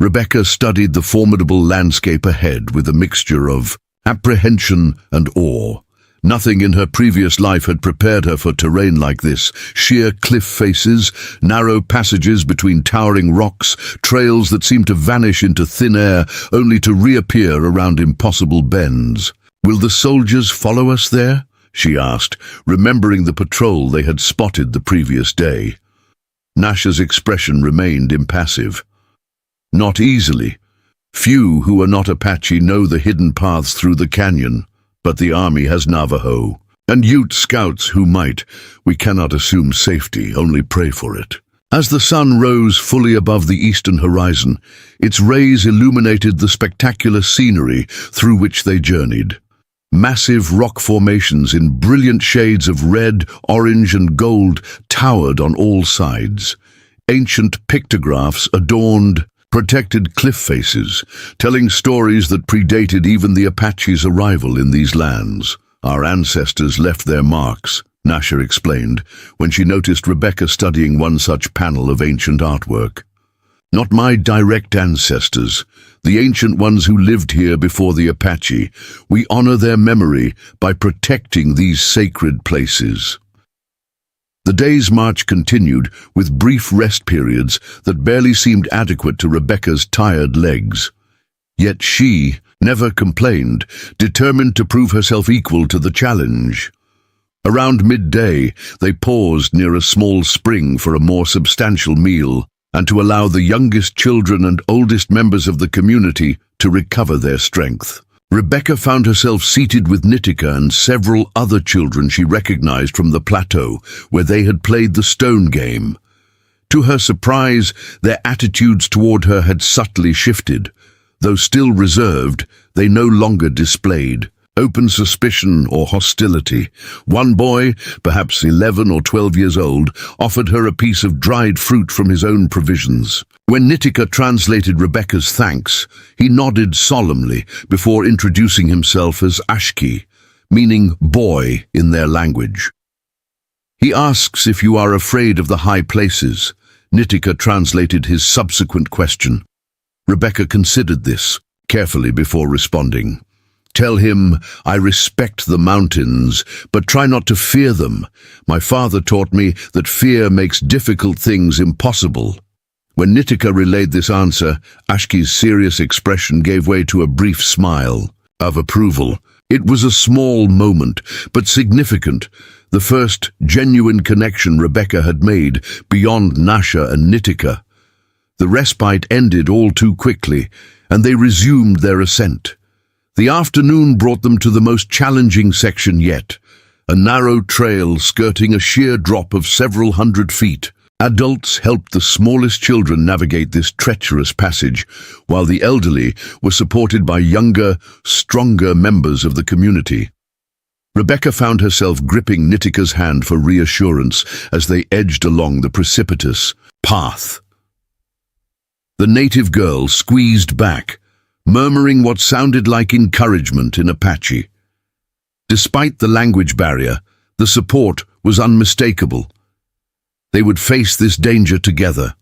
Rebecca studied the formidable landscape ahead with a mixture of apprehension and awe. Nothing in her previous life had prepared her for terrain like this. Sheer cliff faces, narrow passages between towering rocks, trails that seemed to vanish into thin air only to reappear around impossible bends. "Will the soldiers follow us there?" she asked, remembering the patrol they had spotted the previous day. Nasha's expression remained impassive. "Not easily. Few who are not Apache know the hidden paths through the canyon. But the army has Navajo, and Ute scouts who might. We cannot assume safety, only pray for it." As the sun rose fully above the eastern horizon, its rays illuminated the spectacular scenery through which they journeyed. Massive rock formations in brilliant shades of red, orange and gold towered on all sides. ancient pictographs adorned protected cliff faces, telling stories that predated even the Apache's arrival in these lands. Our ancestors left their marks, Nasha explained, when she noticed Rebecca studying one such panel of ancient artwork. Not my direct ancestors, the ancient ones who lived here before the Apache. We honor their memory by protecting these sacred places. The day's march continued, with brief rest periods that barely seemed adequate to Rebecca's tired legs. Yet she never complained, determined to prove herself equal to the challenge. Around midday, they paused near a small spring for a more substantial meal, and to allow the youngest children and oldest members of the community to recover their strength. Rebecca found herself seated with Nitika and several other children she recognized from the plateau, where they had played the stone game. To her surprise, their attitudes toward her had subtly shifted. Though still reserved, they no longer displayed open suspicion or hostility. One boy, perhaps 11 or 12 years old, offered her a piece of dried fruit from his own provisions. When Nitika translated Rebecca's thanks, he nodded solemnly before introducing himself as Ashki, meaning boy in their language. He asks if you are afraid of the high places. Nitika translated his subsequent question. Rebecca considered this carefully before responding. Tell him, I respect the mountains, but try not to fear them. My father taught me that fear makes difficult things impossible. When Nitika relayed this answer, Ashki's serious expression gave way to a brief smile of approval. It was a small moment, but significant, the first genuine connection Rebecca had made beyond Nasha and Nitika. The respite ended all too quickly, and they resumed their ascent. The afternoon brought them to the most challenging section yet, a narrow trail skirting a sheer drop of several hundred feet. Adults helped the smallest children navigate this treacherous passage, while the elderly were supported by younger, stronger members of the community. Rebecca found herself gripping Nitika's hand for reassurance as they edged along the precipitous path. The native girl squeezed back, murmuring what sounded like encouragement in Apache. Despite the language barrier, the support was unmistakable. They would face this danger together.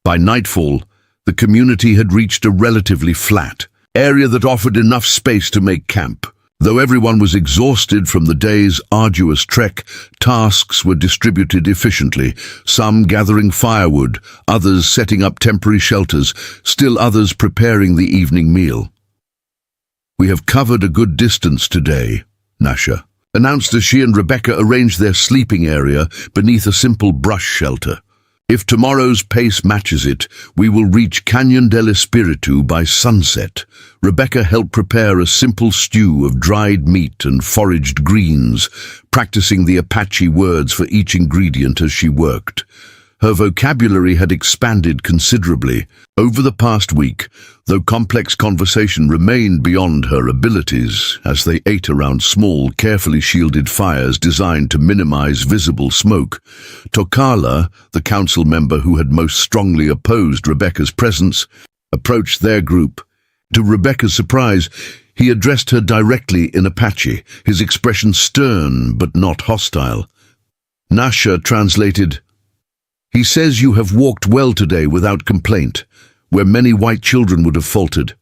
By nightfall, the community had reached a relatively flat area that offered enough space to make camp. Though everyone was exhausted from the day's arduous trek, tasks were distributed efficiently, some gathering firewood, others setting up temporary shelters, still others preparing the evening meal. We have covered a good distance today, Nasha announced as she and Rebecca arranged their sleeping area beneath a simple brush shelter. If tomorrow's pace matches it, we will reach Cañón del Espíritu by sunset. Rebecca helped prepare a simple stew of dried meat and foraged greens, practicing the Apache words for each ingredient as she worked. Her vocabulary had expanded considerably over the past week, though complex conversation remained beyond her abilities as they ate around small, carefully shielded fires designed to minimize visible smoke. Tokala, the council member who had most strongly opposed Rebecca's presence, approached their group. To Rebecca's surprise, he addressed her directly in Apache, his expression stern but not hostile. Nasha translated, "He says you have walked well today without complaint, where many white children would have faltered.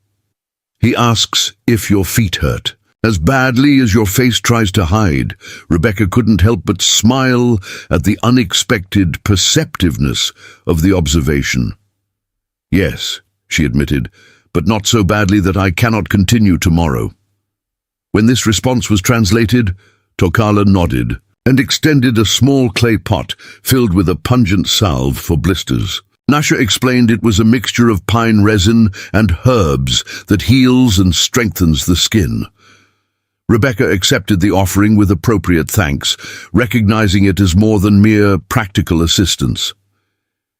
He asks if your feet hurt. As badly as your face tries to hide." Rebecca couldn't help but smile at the unexpected perceptiveness of the observation. "Yes," she admitted, "but not so badly that I cannot continue tomorrow." When this response was translated, Tokala nodded and extended a small clay pot filled with a pungent salve for blisters. Nasha explained it was a mixture of pine resin and herbs that heals and strengthens the skin. Rebecca accepted the offering with appropriate thanks, recognizing it as more than mere practical assistance.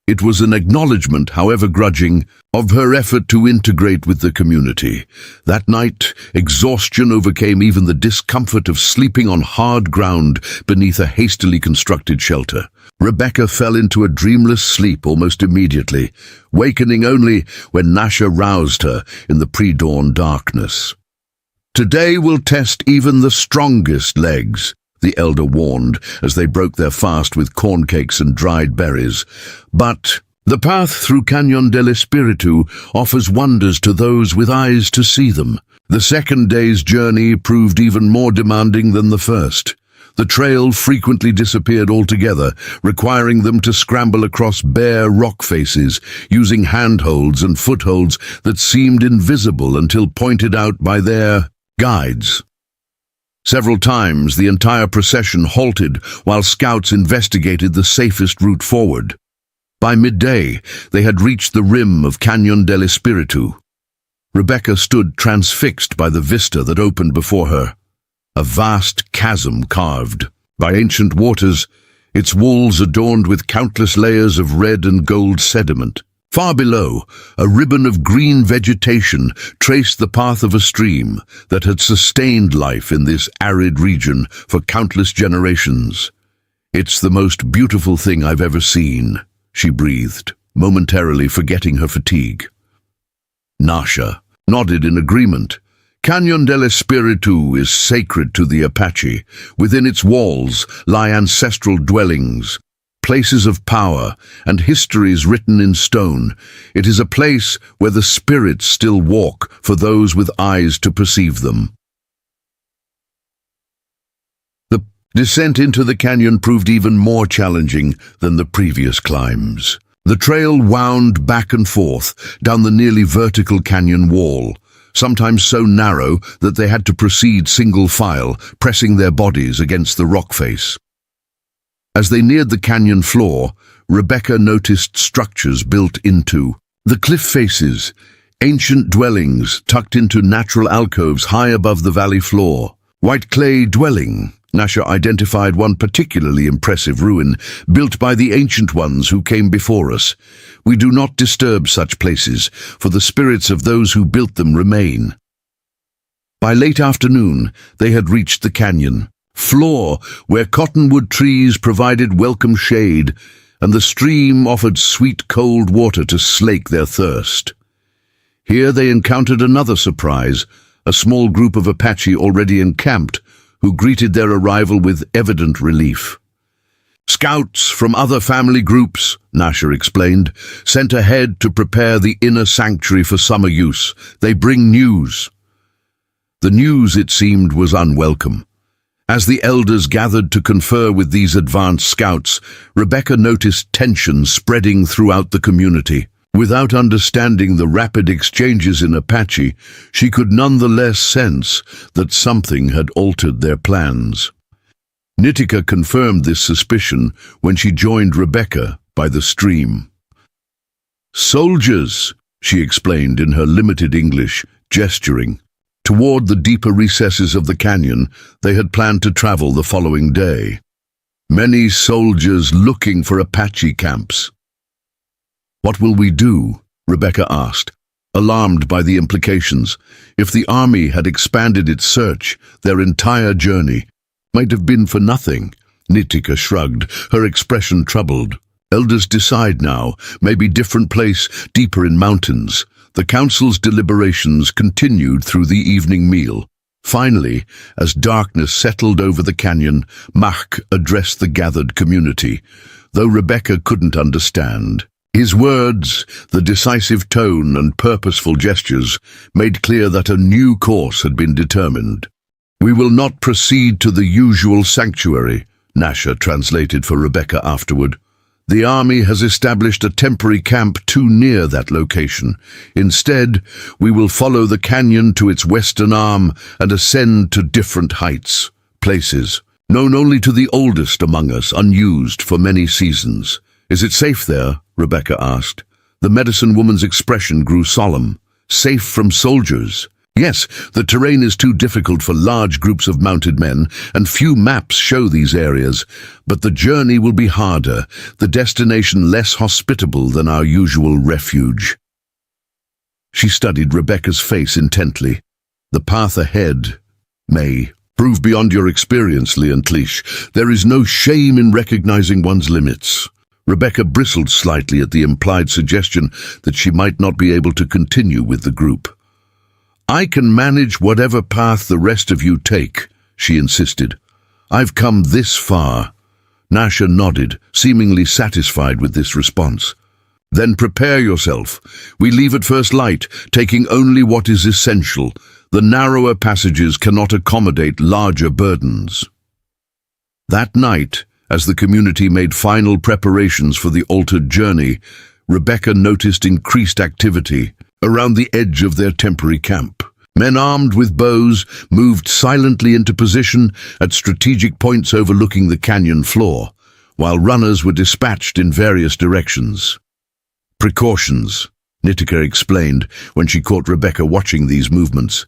It was an acknowledgement, however grudging, of her effort to integrate with the community. That night, exhaustion overcame even the discomfort of sleeping on hard ground beneath a hastily constructed shelter. Rebecca fell into a dreamless sleep almost immediately, wakening only when Nasha roused her in the pre-dawn darkness. "Today will test even the strongest legs," the elder warned as they broke their fast with corn cakes and dried berries. "But the path through Cañón del Espíritu offers wonders to those with eyes to see them." The second day's journey proved even more demanding than the first. The trail frequently disappeared altogether, requiring them to scramble across bare rock faces, using handholds and footholds that seemed invisible until pointed out by their guides. Several times the entire procession halted while scouts investigated the safest route forward. By midday, they had reached the rim of Cañón del Espíritu. Rebecca stood transfixed by the vista that opened before her. A vast chasm carved by ancient waters, its walls adorned with countless layers of red and gold sediment. Far below, a ribbon of green vegetation traced the path of a stream that had sustained life in this arid region for countless generations. "It's the most beautiful thing I've ever seen," she breathed, momentarily forgetting her fatigue. Nasha nodded in agreement. Cañón del Espíritu is sacred to the Apache. Within its walls lie ancestral dwellings, places of power, and histories written in stone. It is a place where the spirits still walk for those with eyes to perceive them. The descent into the canyon proved even more challenging than the previous climbs. The trail wound back and forth down the nearly vertical canyon wall, sometimes so narrow that they had to proceed single file, pressing their bodies against the rock face. As they neared the canyon floor, Rebecca noticed structures built into the cliff faces, ancient dwellings tucked into natural alcoves high above the valley floor. White clay dwelling. Nasha identified one particularly impressive ruin, built by the ancient ones who came before us. "We do not disturb such places, for the spirits of those who built them remain." By late afternoon, they had reached the canyon floor, where cottonwood trees provided welcome shade, and the stream offered sweet cold water to slake their thirst. Here they encountered another surprise, a small group of Apache already encamped, who greeted their arrival with evident relief. "Scouts from other family groups," Nasha explained, "sent ahead to prepare the inner sanctuary for summer use. They bring news." The news, it seemed, was unwelcome. As the elders gathered to confer with these advanced scouts, Rebecca noticed tension spreading throughout the community. Without understanding the rapid exchanges in Apache, she could nonetheless sense that something had altered their plans. Nitika confirmed this suspicion when she joined Rebecca by the stream. "Soldiers," she explained in her limited English, gesturing toward the deeper recesses of the canyon they had planned to travel the following day. "Many soldiers looking for Apache camps." "What will we do?" Rebecca asked, alarmed by the implications. If the army had expanded its search, their entire journey might have been for nothing. Nitika shrugged, her expression troubled. "Elders decide now, maybe different place, deeper in mountains." The council's deliberations continued through the evening meal. Finally, as darkness settled over the canyon, Mach addressed the gathered community, though Rebecca couldn't understand. His words, the decisive tone and purposeful gestures, made clear that a new course had been determined. "We will not proceed to the usual sanctuary," Nasha translated for Rebecca afterward. "The army has established a temporary camp too near that location. Instead, we will follow the canyon to its western arm and ascend to different heights, places known only to the oldest among us, unused for many seasons." "Is it safe there?" Rebecca asked. The medicine woman's expression grew solemn. "Safe from soldiers?" Yes, the terrain is too difficult for large groups of mounted men, and few maps show these areas. But the journey will be harder, the destination less hospitable than our usual refuge. She studied Rebecca's face intently. The path ahead may prove beyond your experience, Leontliche. There is no shame in recognizing one's limits. Rebecca bristled slightly at the implied suggestion that she might not be able to continue with the group. I can manage whatever path the rest of you take, she insisted. I've come this far. Nasha nodded, seemingly satisfied with this response. Then prepare yourself. We leave at first light, taking only what is essential. The narrower passages cannot accommodate larger burdens. That night, as the community made final preparations for the altered journey, Rebecca noticed increased activity around the edge of their temporary camp. Men armed with bows moved silently into position at strategic points overlooking the canyon floor, while runners were dispatched in various directions. Precautions, Nitika explained when she caught Rebecca watching these movements.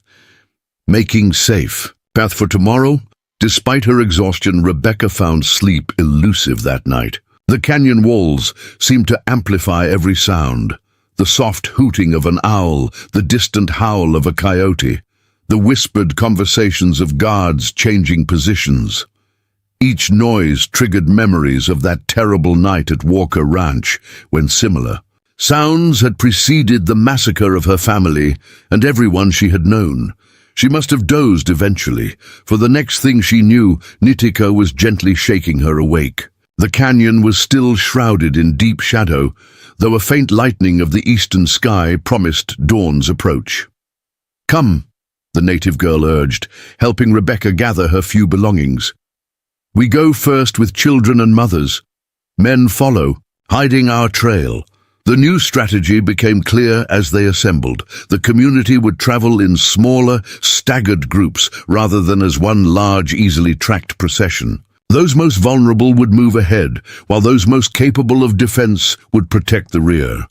Making safe. Path for tomorrow? Despite her exhaustion, Rebecca found sleep elusive that night. The canyon walls seemed to amplify every sound. The soft hooting of an owl, the distant howl of a coyote, the whispered conversations of guards changing positions. Each noise triggered memories of that terrible night at Walker Ranch, when similar sounds had preceded the massacre of her family and everyone she had known. She must have dozed eventually, for the next thing she knew, Nitika was gently shaking her awake. The canyon was still shrouded in deep shadow, though a faint lightening of the eastern sky promised dawn's approach. Come, the native girl urged, helping Rebecca gather her few belongings. We go first with children and mothers. Men follow, hiding our trail. The new strategy became clear as they assembled. The community would travel in smaller, staggered groups rather than as one large, easily tracked procession. Those most vulnerable would move ahead, while those most capable of defense would protect the rear.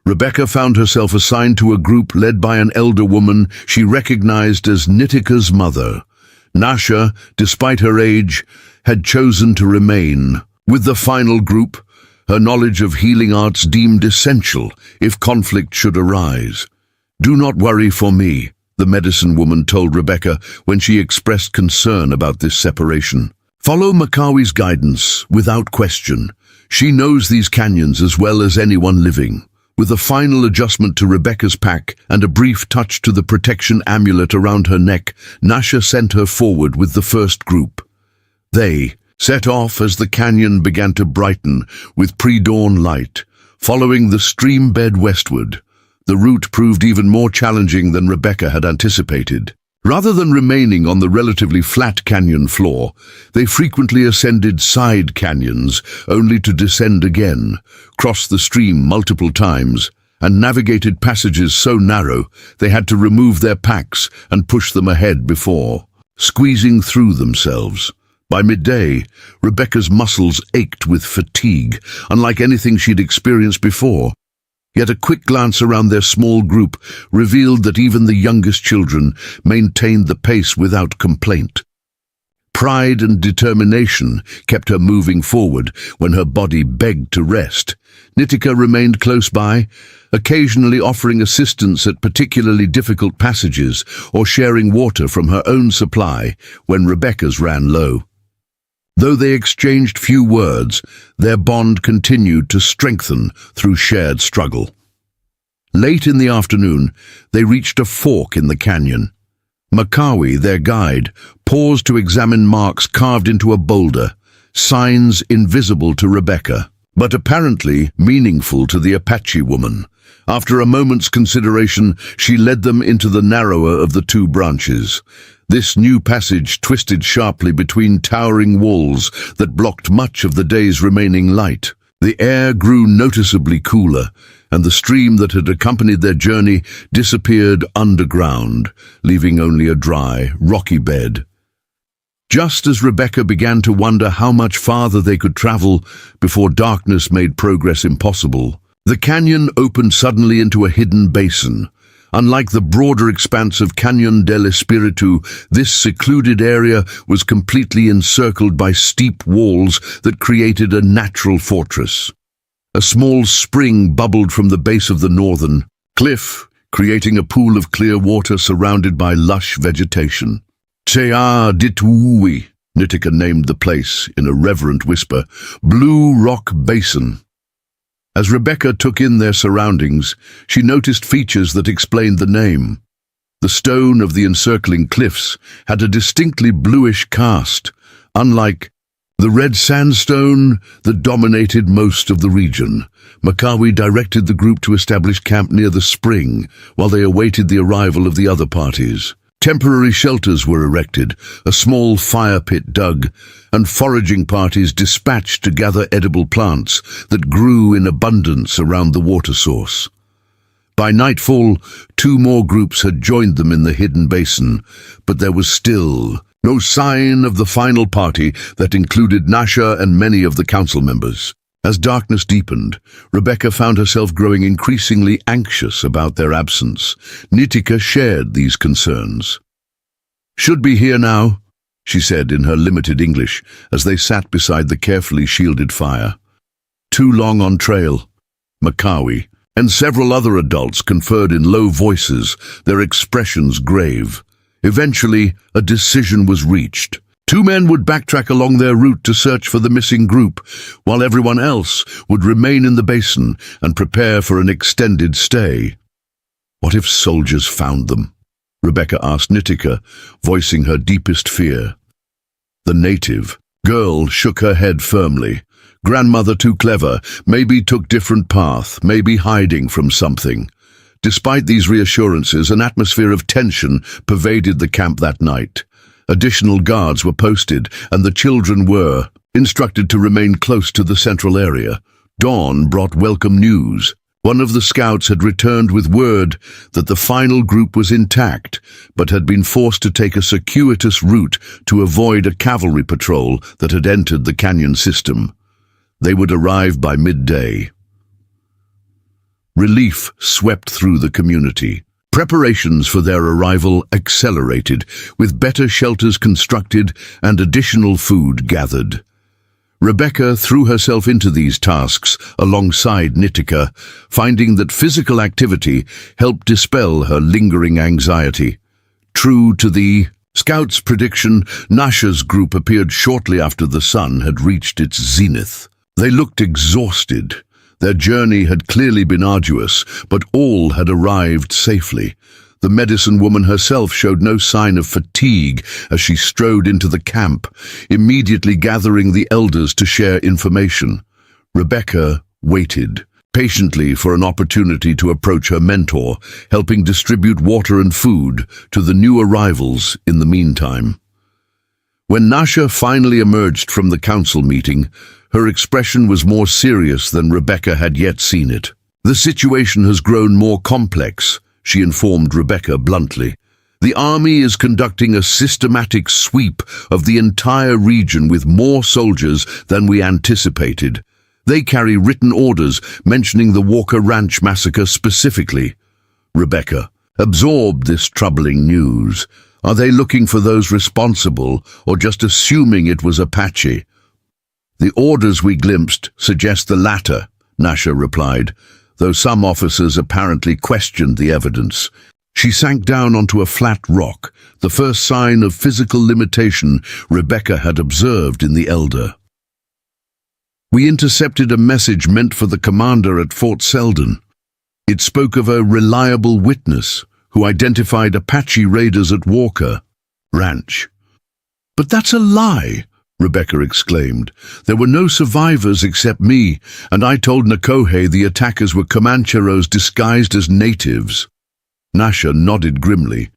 Rebecca found herself assigned to a group led by an elder woman she recognized as Nitika's mother. Nasha, despite her age, had chosen to remain. With the final group, her knowledge of healing arts deemed essential if conflict should arise. Do not worry for me, the medicine woman told Rebecca when she expressed concern about this separation. Follow Makawi's guidance without question. She knows these canyons as well as anyone living. With a final adjustment to Rebecca's pack and a brief touch to the protection amulet around her neck, Nasha sent her forward with the first group. They set off as the canyon began to brighten with pre-dawn light, following the stream bed westward. The route proved even more challenging than Rebecca had anticipated. Rather than remaining on the relatively flat canyon floor, they frequently ascended side canyons, only to descend again, crossed the stream multiple times, and navigated passages so narrow they had to remove their packs and push them ahead before squeezing through themselves. By midday, Rebecca's muscles ached with fatigue, unlike anything she'd experienced before. Yet a quick glance around their small group revealed that even the youngest children maintained the pace without complaint. Pride and determination kept her moving forward when her body begged to rest. Nitika remained close by, occasionally offering assistance at particularly difficult passages or sharing water from her own supply when Rebecca's ran low. Though they exchanged few words, their bond continued to strengthen through shared struggle. Late in the afternoon, they reached a fork in the canyon. Makawi, their guide, paused to examine marks carved into a boulder, signs invisible to Rebecca, but apparently meaningful to the Apache woman. After a moment's consideration, she led them into the narrower of the two branches. This new passage twisted sharply between towering walls that blocked much of the day's remaining light. The air grew noticeably cooler, and the stream that had accompanied their journey disappeared underground, leaving only a dry, rocky bed. Just as Rebecca began to wonder how much farther they could travel before darkness made progress impossible, the canyon opened suddenly into a hidden basin. Unlike the broader expanse of Cañón del Espíritu, this secluded area was completely encircled by steep walls that created a natural fortress. A small spring bubbled from the base of the northern cliff, creating a pool of clear water surrounded by lush vegetation. Chea Ditui, Nitika named the place in a reverent whisper, Blue Rock Basin. As Rebecca took in their surroundings, she noticed features that explained the name. The stone of the encircling cliffs had a distinctly bluish cast, unlike the red sandstone that dominated most of the region. Makawi directed the group to establish camp near the spring while they awaited the arrival of the other parties. Temporary shelters were erected, a small fire pit dug, and foraging parties dispatched to gather edible plants that grew in abundance around the water source. By nightfall, 2 more groups had joined them in the hidden basin, but there was still no sign of the final party that included Nasha and many of the council members. As darkness deepened, Rebecca found herself growing increasingly anxious about their absence. Nitika shared these concerns. "Should be here now," she said in her limited English as they sat beside the carefully shielded fire. "Too long on trail." Makawi and several other adults conferred in low voices, their expressions grave. Eventually, a decision was reached. 2 men would backtrack along their route to search for the missing group, while everyone else would remain in the basin and prepare for an extended stay. "What if soldiers found them?" Rebecca asked Nitika, voicing her deepest fear. The native girl shook her head firmly. "Grandmother too clever, maybe took different path, maybe hiding from something." Despite these reassurances, an atmosphere of tension pervaded the camp that night. Additional guards were posted, and the children were instructed to remain close to the central area. Dawn brought welcome news. One of the scouts had returned with word that the final group was intact, but had been forced to take a circuitous route to avoid a cavalry patrol that had entered the canyon system. They would arrive by midday. Relief swept through the community. Preparations for their arrival accelerated, with better shelters constructed and additional food gathered. Rebecca threw herself into these tasks alongside Nitika, finding that physical activity helped dispel her lingering anxiety. True to the scouts' prediction, Nasha's group appeared shortly after the sun had reached its zenith. They looked exhausted. Their journey had clearly been arduous, but all had arrived safely. The medicine woman herself showed no sign of fatigue as she strode into the camp, immediately gathering the elders to share information. Rebecca waited patiently for an opportunity to approach her mentor, helping distribute water and food to the new arrivals in the meantime. When Nasha finally emerged from the council meeting, her expression was more serious than Rebecca had yet seen it. "The situation has grown more complex," she informed Rebecca bluntly. "The army is conducting a systematic sweep of the entire region with more soldiers than we anticipated. They carry written orders mentioning the Walker Ranch massacre specifically." Rebecca absorbed this troubling news. "Are they looking for those responsible, or just assuming it was Apache?" "The orders we glimpsed suggest the latter," Nasha replied, though some officers apparently questioned the evidence. She sank down onto a flat rock, the first sign of physical limitation Rebecca had observed in the elder. "We intercepted a message meant for the commander at Fort Selden. It spoke of a reliable witness who identified Apache raiders at Walker Ranch." "But that's a lie!" Rebecca exclaimed. "There were no survivors except me, and I told Nakohe the attackers were Comancheros disguised as natives." Nasha nodded grimly,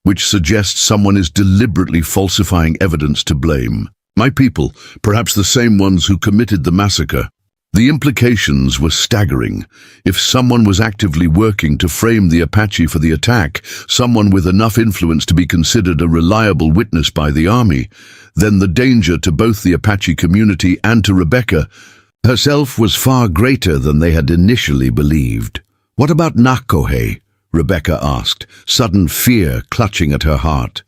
which suggests someone is deliberately falsifying evidence to blame. "My people, perhaps the same ones who committed the massacre." The implications were staggering. If someone was actively working to frame the Apache for the attack, someone with enough influence to be considered a reliable witness by the army, then the danger to both the Apache community and to Rebecca herself was far greater than they had initially believed. "What about Nakohe?" Rebecca asked, sudden fear clutching at her heart.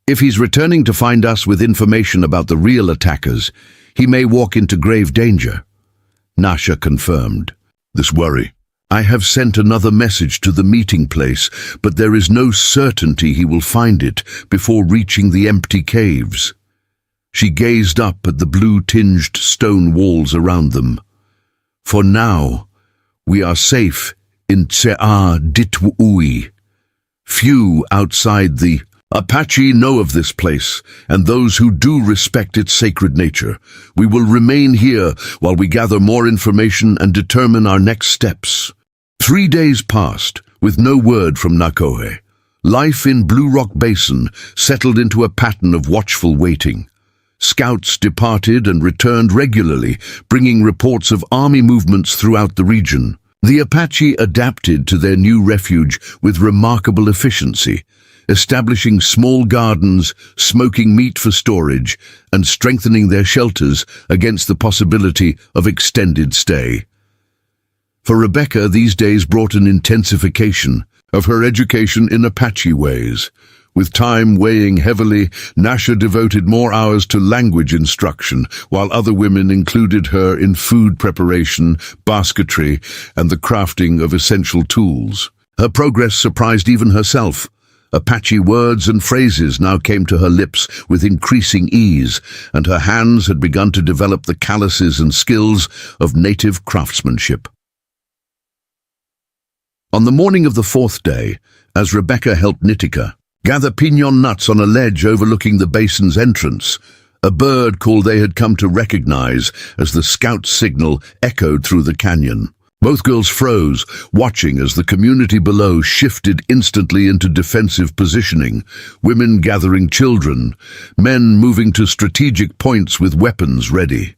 If he's returning to find us with information about the real attackers, he may walk into grave danger. Nasha confirmed. This worry. I have sent another message to the meeting place, but there is no certainty he will find it before reaching the empty caves. She gazed up at the blue-tinged stone walls around them. For now, we are safe in Tsea Ditwui. Few outside the Apache know of this place, and those who do respect its sacred nature. We will remain here while we gather more information and determine our next steps. 3 days passed, with no word from Nakohe. Life in Blue Rock Basin settled into a pattern of watchful waiting. Scouts departed and returned regularly, bringing reports of army movements throughout the region. The Apache adapted to their new refuge with remarkable efficiency, establishing small gardens, smoking meat for storage, and strengthening their shelters against the possibility of extended stay. For Rebecca, these days brought an intensification of her education in Apache ways. With time weighing heavily, Nasha devoted more hours to language instruction, while other women included her in food preparation, basketry, and the crafting of essential tools. Her progress surprised even herself. Apache words and phrases now came to her lips with increasing ease, and her hands had begun to develop the calluses and skills of native craftsmanship. On the morning of the 4th day, as Rebecca helped Nitika gather piñon nuts on a ledge overlooking the basin's entrance, a bird call they had come to recognize as the scout signal echoed through the canyon. Both girls froze, watching as the community below shifted instantly into defensive positioning, women gathering children, men moving to strategic points with weapons ready.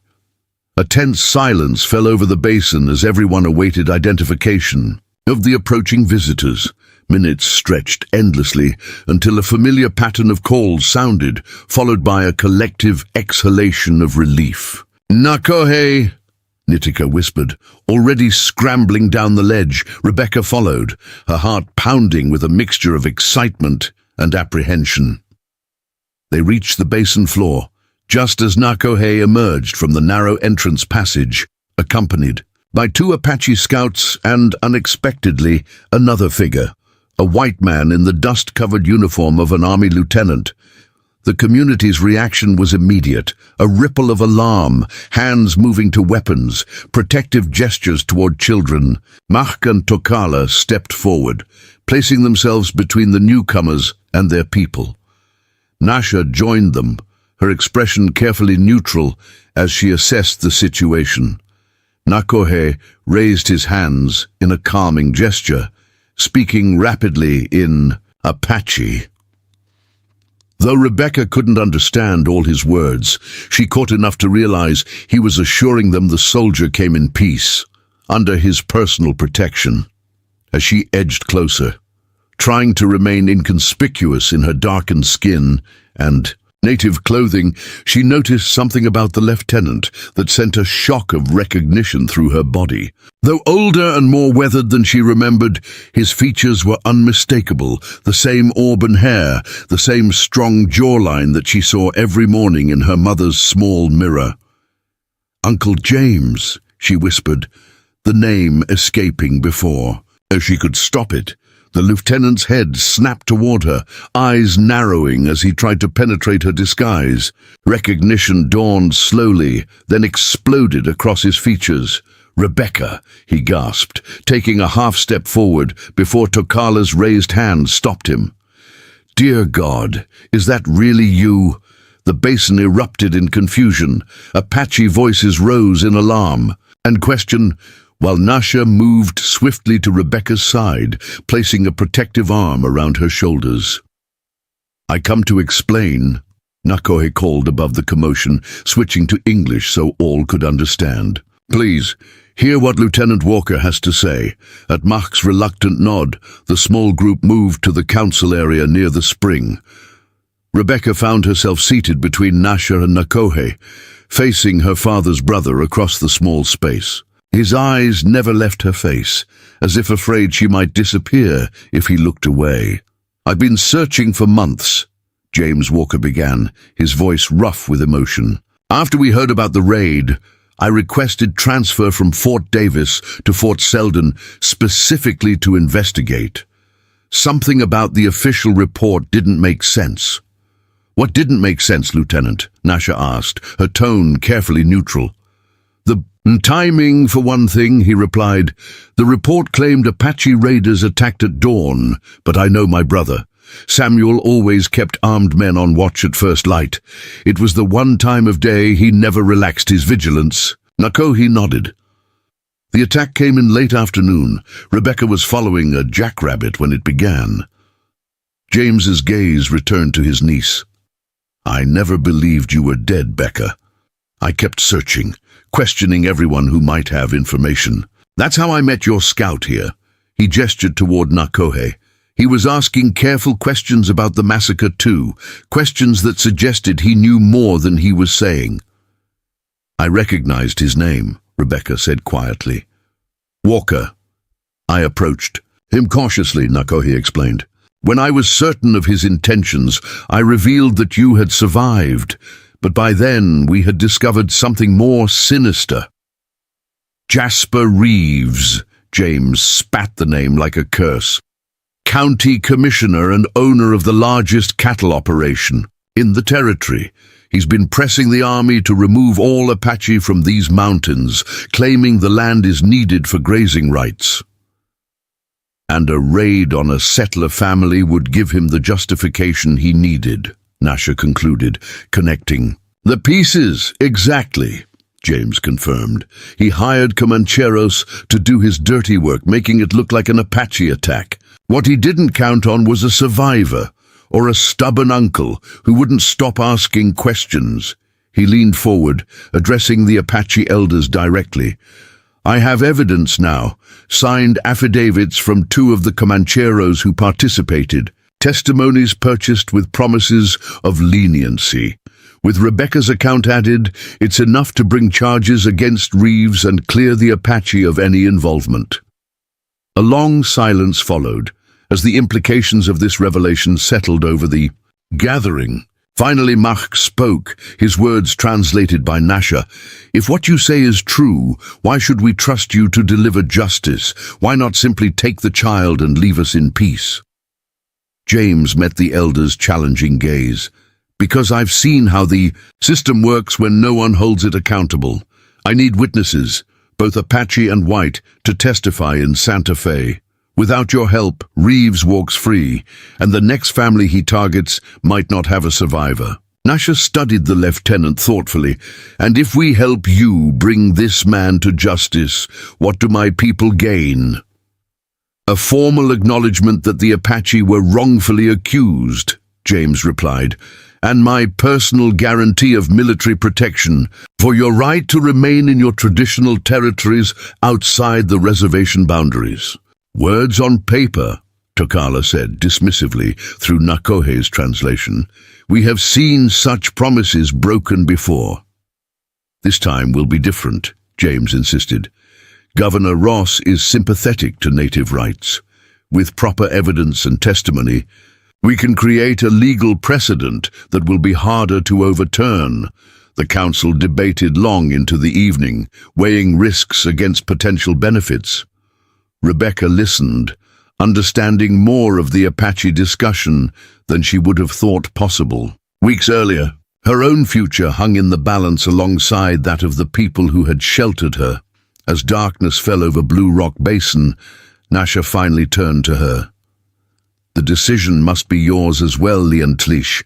A tense silence fell over the basin as everyone awaited identification of the approaching visitors. Minutes stretched endlessly until a familiar pattern of calls sounded, followed by a collective exhalation of relief. "Nakohe!" Nitika whispered. Already scrambling down the ledge, Rebecca followed, her heart pounding with a mixture of excitement and apprehension. They reached the basin floor, just as Nakohe emerged from the narrow entrance passage, accompanied by 2 Apache scouts and, unexpectedly, another figure, a white man in the dust-covered uniform of an army lieutenant. The community's reaction was immediate, a ripple of alarm, hands moving to weapons, protective gestures toward children. Mach and Tokala stepped forward, placing themselves between the newcomers and their people. Nasha joined them, her expression carefully neutral as she assessed the situation. Nakohe raised his hands in a calming gesture, speaking rapidly in Apache. Though Rebecca couldn't understand all his words, she caught enough to realize he was assuring them the soldier came in peace, under his personal protection. As she edged closer, trying to remain inconspicuous in her darkened skin and native clothing, she noticed something about the lieutenant that sent a shock of recognition through her body. Though older and more weathered than she remembered, his features were unmistakable, the same auburn hair, the same strong jawline that she saw every morning in her mother's small mirror. "Uncle James," she whispered, the name escaping before. As she could stop it, the lieutenant's head snapped toward her, eyes narrowing as he tried to penetrate her disguise. Recognition dawned slowly, then exploded across his features. "Rebecca," he gasped, taking a half-step forward before Tokala's raised hand stopped him. "Dear God, is that really you?" The basin erupted in confusion. Apache voices rose in alarm and question, while Nasha moved swiftly to Rebecca's side, placing a protective arm around her shoulders. "I come to explain," Nakohe called above the commotion, switching to English so all could understand. "Please, hear what Lieutenant Walker has to say." At Mach's reluctant nod, the small group moved to the council area near the spring. Rebecca found herself seated between Nasha and Nakohe, facing her father's brother across the small space. His eyes never left her face, as if afraid she might disappear if he looked away. "I've been searching for months," James Walker began, his voice rough with emotion. "After we heard about the raid, I requested transfer from Fort Davis to Fort Selden specifically to investigate. Something about the official report didn't make sense." "What didn't make sense, Lieutenant?" Nasha asked, her tone carefully neutral. "The timing, for one thing," he replied. "The report claimed Apache raiders attacked at dawn, but I know my brother. Samuel always kept armed men on watch at first light. It was the one time of day he never relaxed his vigilance." Nakohe nodded. "The attack came in late afternoon. Rebecca was following a jackrabbit when it began." James's gaze returned to his niece. "I never believed you were dead, Becca. I kept searching, questioning everyone who might have information. That's how I met your scout here." He gestured toward Nakohe. He was asking careful questions about the massacre too, questions that suggested he knew more than he was saying. "I recognized his name," Rebecca said quietly. "Walker." I approached him cautiously, Nakohe explained. "When I was certain of his intentions, I revealed that you had survived, but by then we had discovered something more sinister." "Jasper Reeves," James spat the name like a curse. "County commissioner and owner of the largest cattle operation in the territory. He's been pressing the army to remove all Apache from these mountains, claiming the land is needed for grazing rights. And a raid on a settler family would give him the justification he needed," Nasha concluded, connecting. "The pieces, exactly," James confirmed. "He hired Comancheros to do his dirty work, making it look like an Apache attack. What he didn't count on was a survivor, or a stubborn uncle who wouldn't stop asking questions." He leaned forward, addressing the Apache elders directly. "I have evidence now, signed affidavits from 2 of the Comancheros who participated, testimonies purchased with promises of leniency. With Rebecca's account added, it's enough to bring charges against Reeves and clear the Apache of any involvement." A long silence followed, as the implications of this revelation settled over the gathering. Finally Mach spoke, his words translated by Nasha. "If what you say is true, why should we trust you to deliver justice? Why not simply take the child and leave us in peace?" James met the elder's challenging gaze. "Because I've seen how the system works when no one holds it accountable. I need witnesses, both Apache and white, to testify in Santa Fe. Without your help, Reeves walks free, and the next family he targets might not have a survivor." Nasha studied the lieutenant thoughtfully. "And if we help you bring this man to justice, what do my people gain?" "A formal acknowledgement that the Apache were wrongfully accused," James replied, "and my personal guarantee of military protection for your right to remain in your traditional territories outside the reservation boundaries." "Words on paper," Tokala said dismissively through Nakohe's translation. "We have seen such promises broken before." "This time will be different," James insisted. "Governor Ross is sympathetic to native rights. With proper evidence and testimony, we can create a legal precedent that will be harder to overturn." The council debated long into the evening, weighing risks against potential benefits. Rebecca listened, understanding more of the Apache discussion than she would have thought possible. Weeks earlier, her own future hung in the balance alongside that of the people who had sheltered her. As darkness fell over Blue Rock Basin, Nasha finally turned to her. "The decision must be yours as well, Liantlish.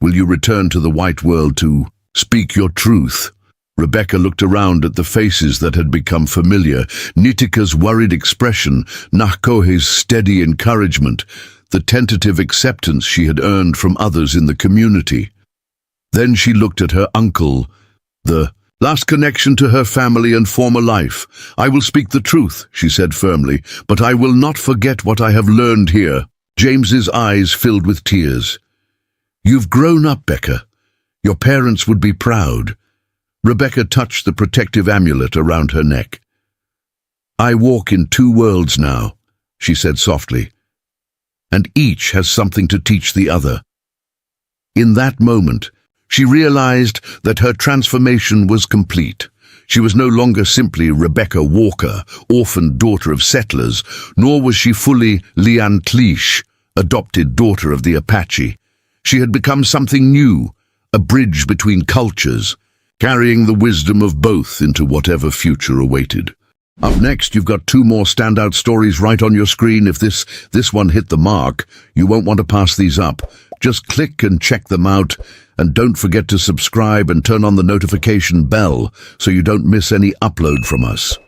Will you return to the white world to speak your truth?" Rebecca looked around at the faces that had become familiar, Nitika's worried expression, Nakohe's steady encouragement, the tentative acceptance she had earned from others in the community. Then she looked at her uncle, the last connection to her family and former life. "I will speak the truth," she said firmly, "but I will not forget what I have learned here." James's eyes filled with tears. "You've grown up, Becca. Your parents would be proud." Rebecca touched the protective amulet around her neck. I walk in two worlds now, she said softly, and each has something to teach the other. In that moment, she realized that her transformation was complete. She was no longer simply Rebecca Walker, orphaned daughter of settlers, nor was she fully Leanne Cleash, adopted daughter of the Apache. She had become something new, a bridge between cultures, carrying the wisdom of both into whatever future awaited. Up next, you've got two more standout stories right on your screen. If this one hit the mark, you won't want to pass these up. Just click and check them out, and don't forget to subscribe and turn on the notification bell so you don't miss any upload from us.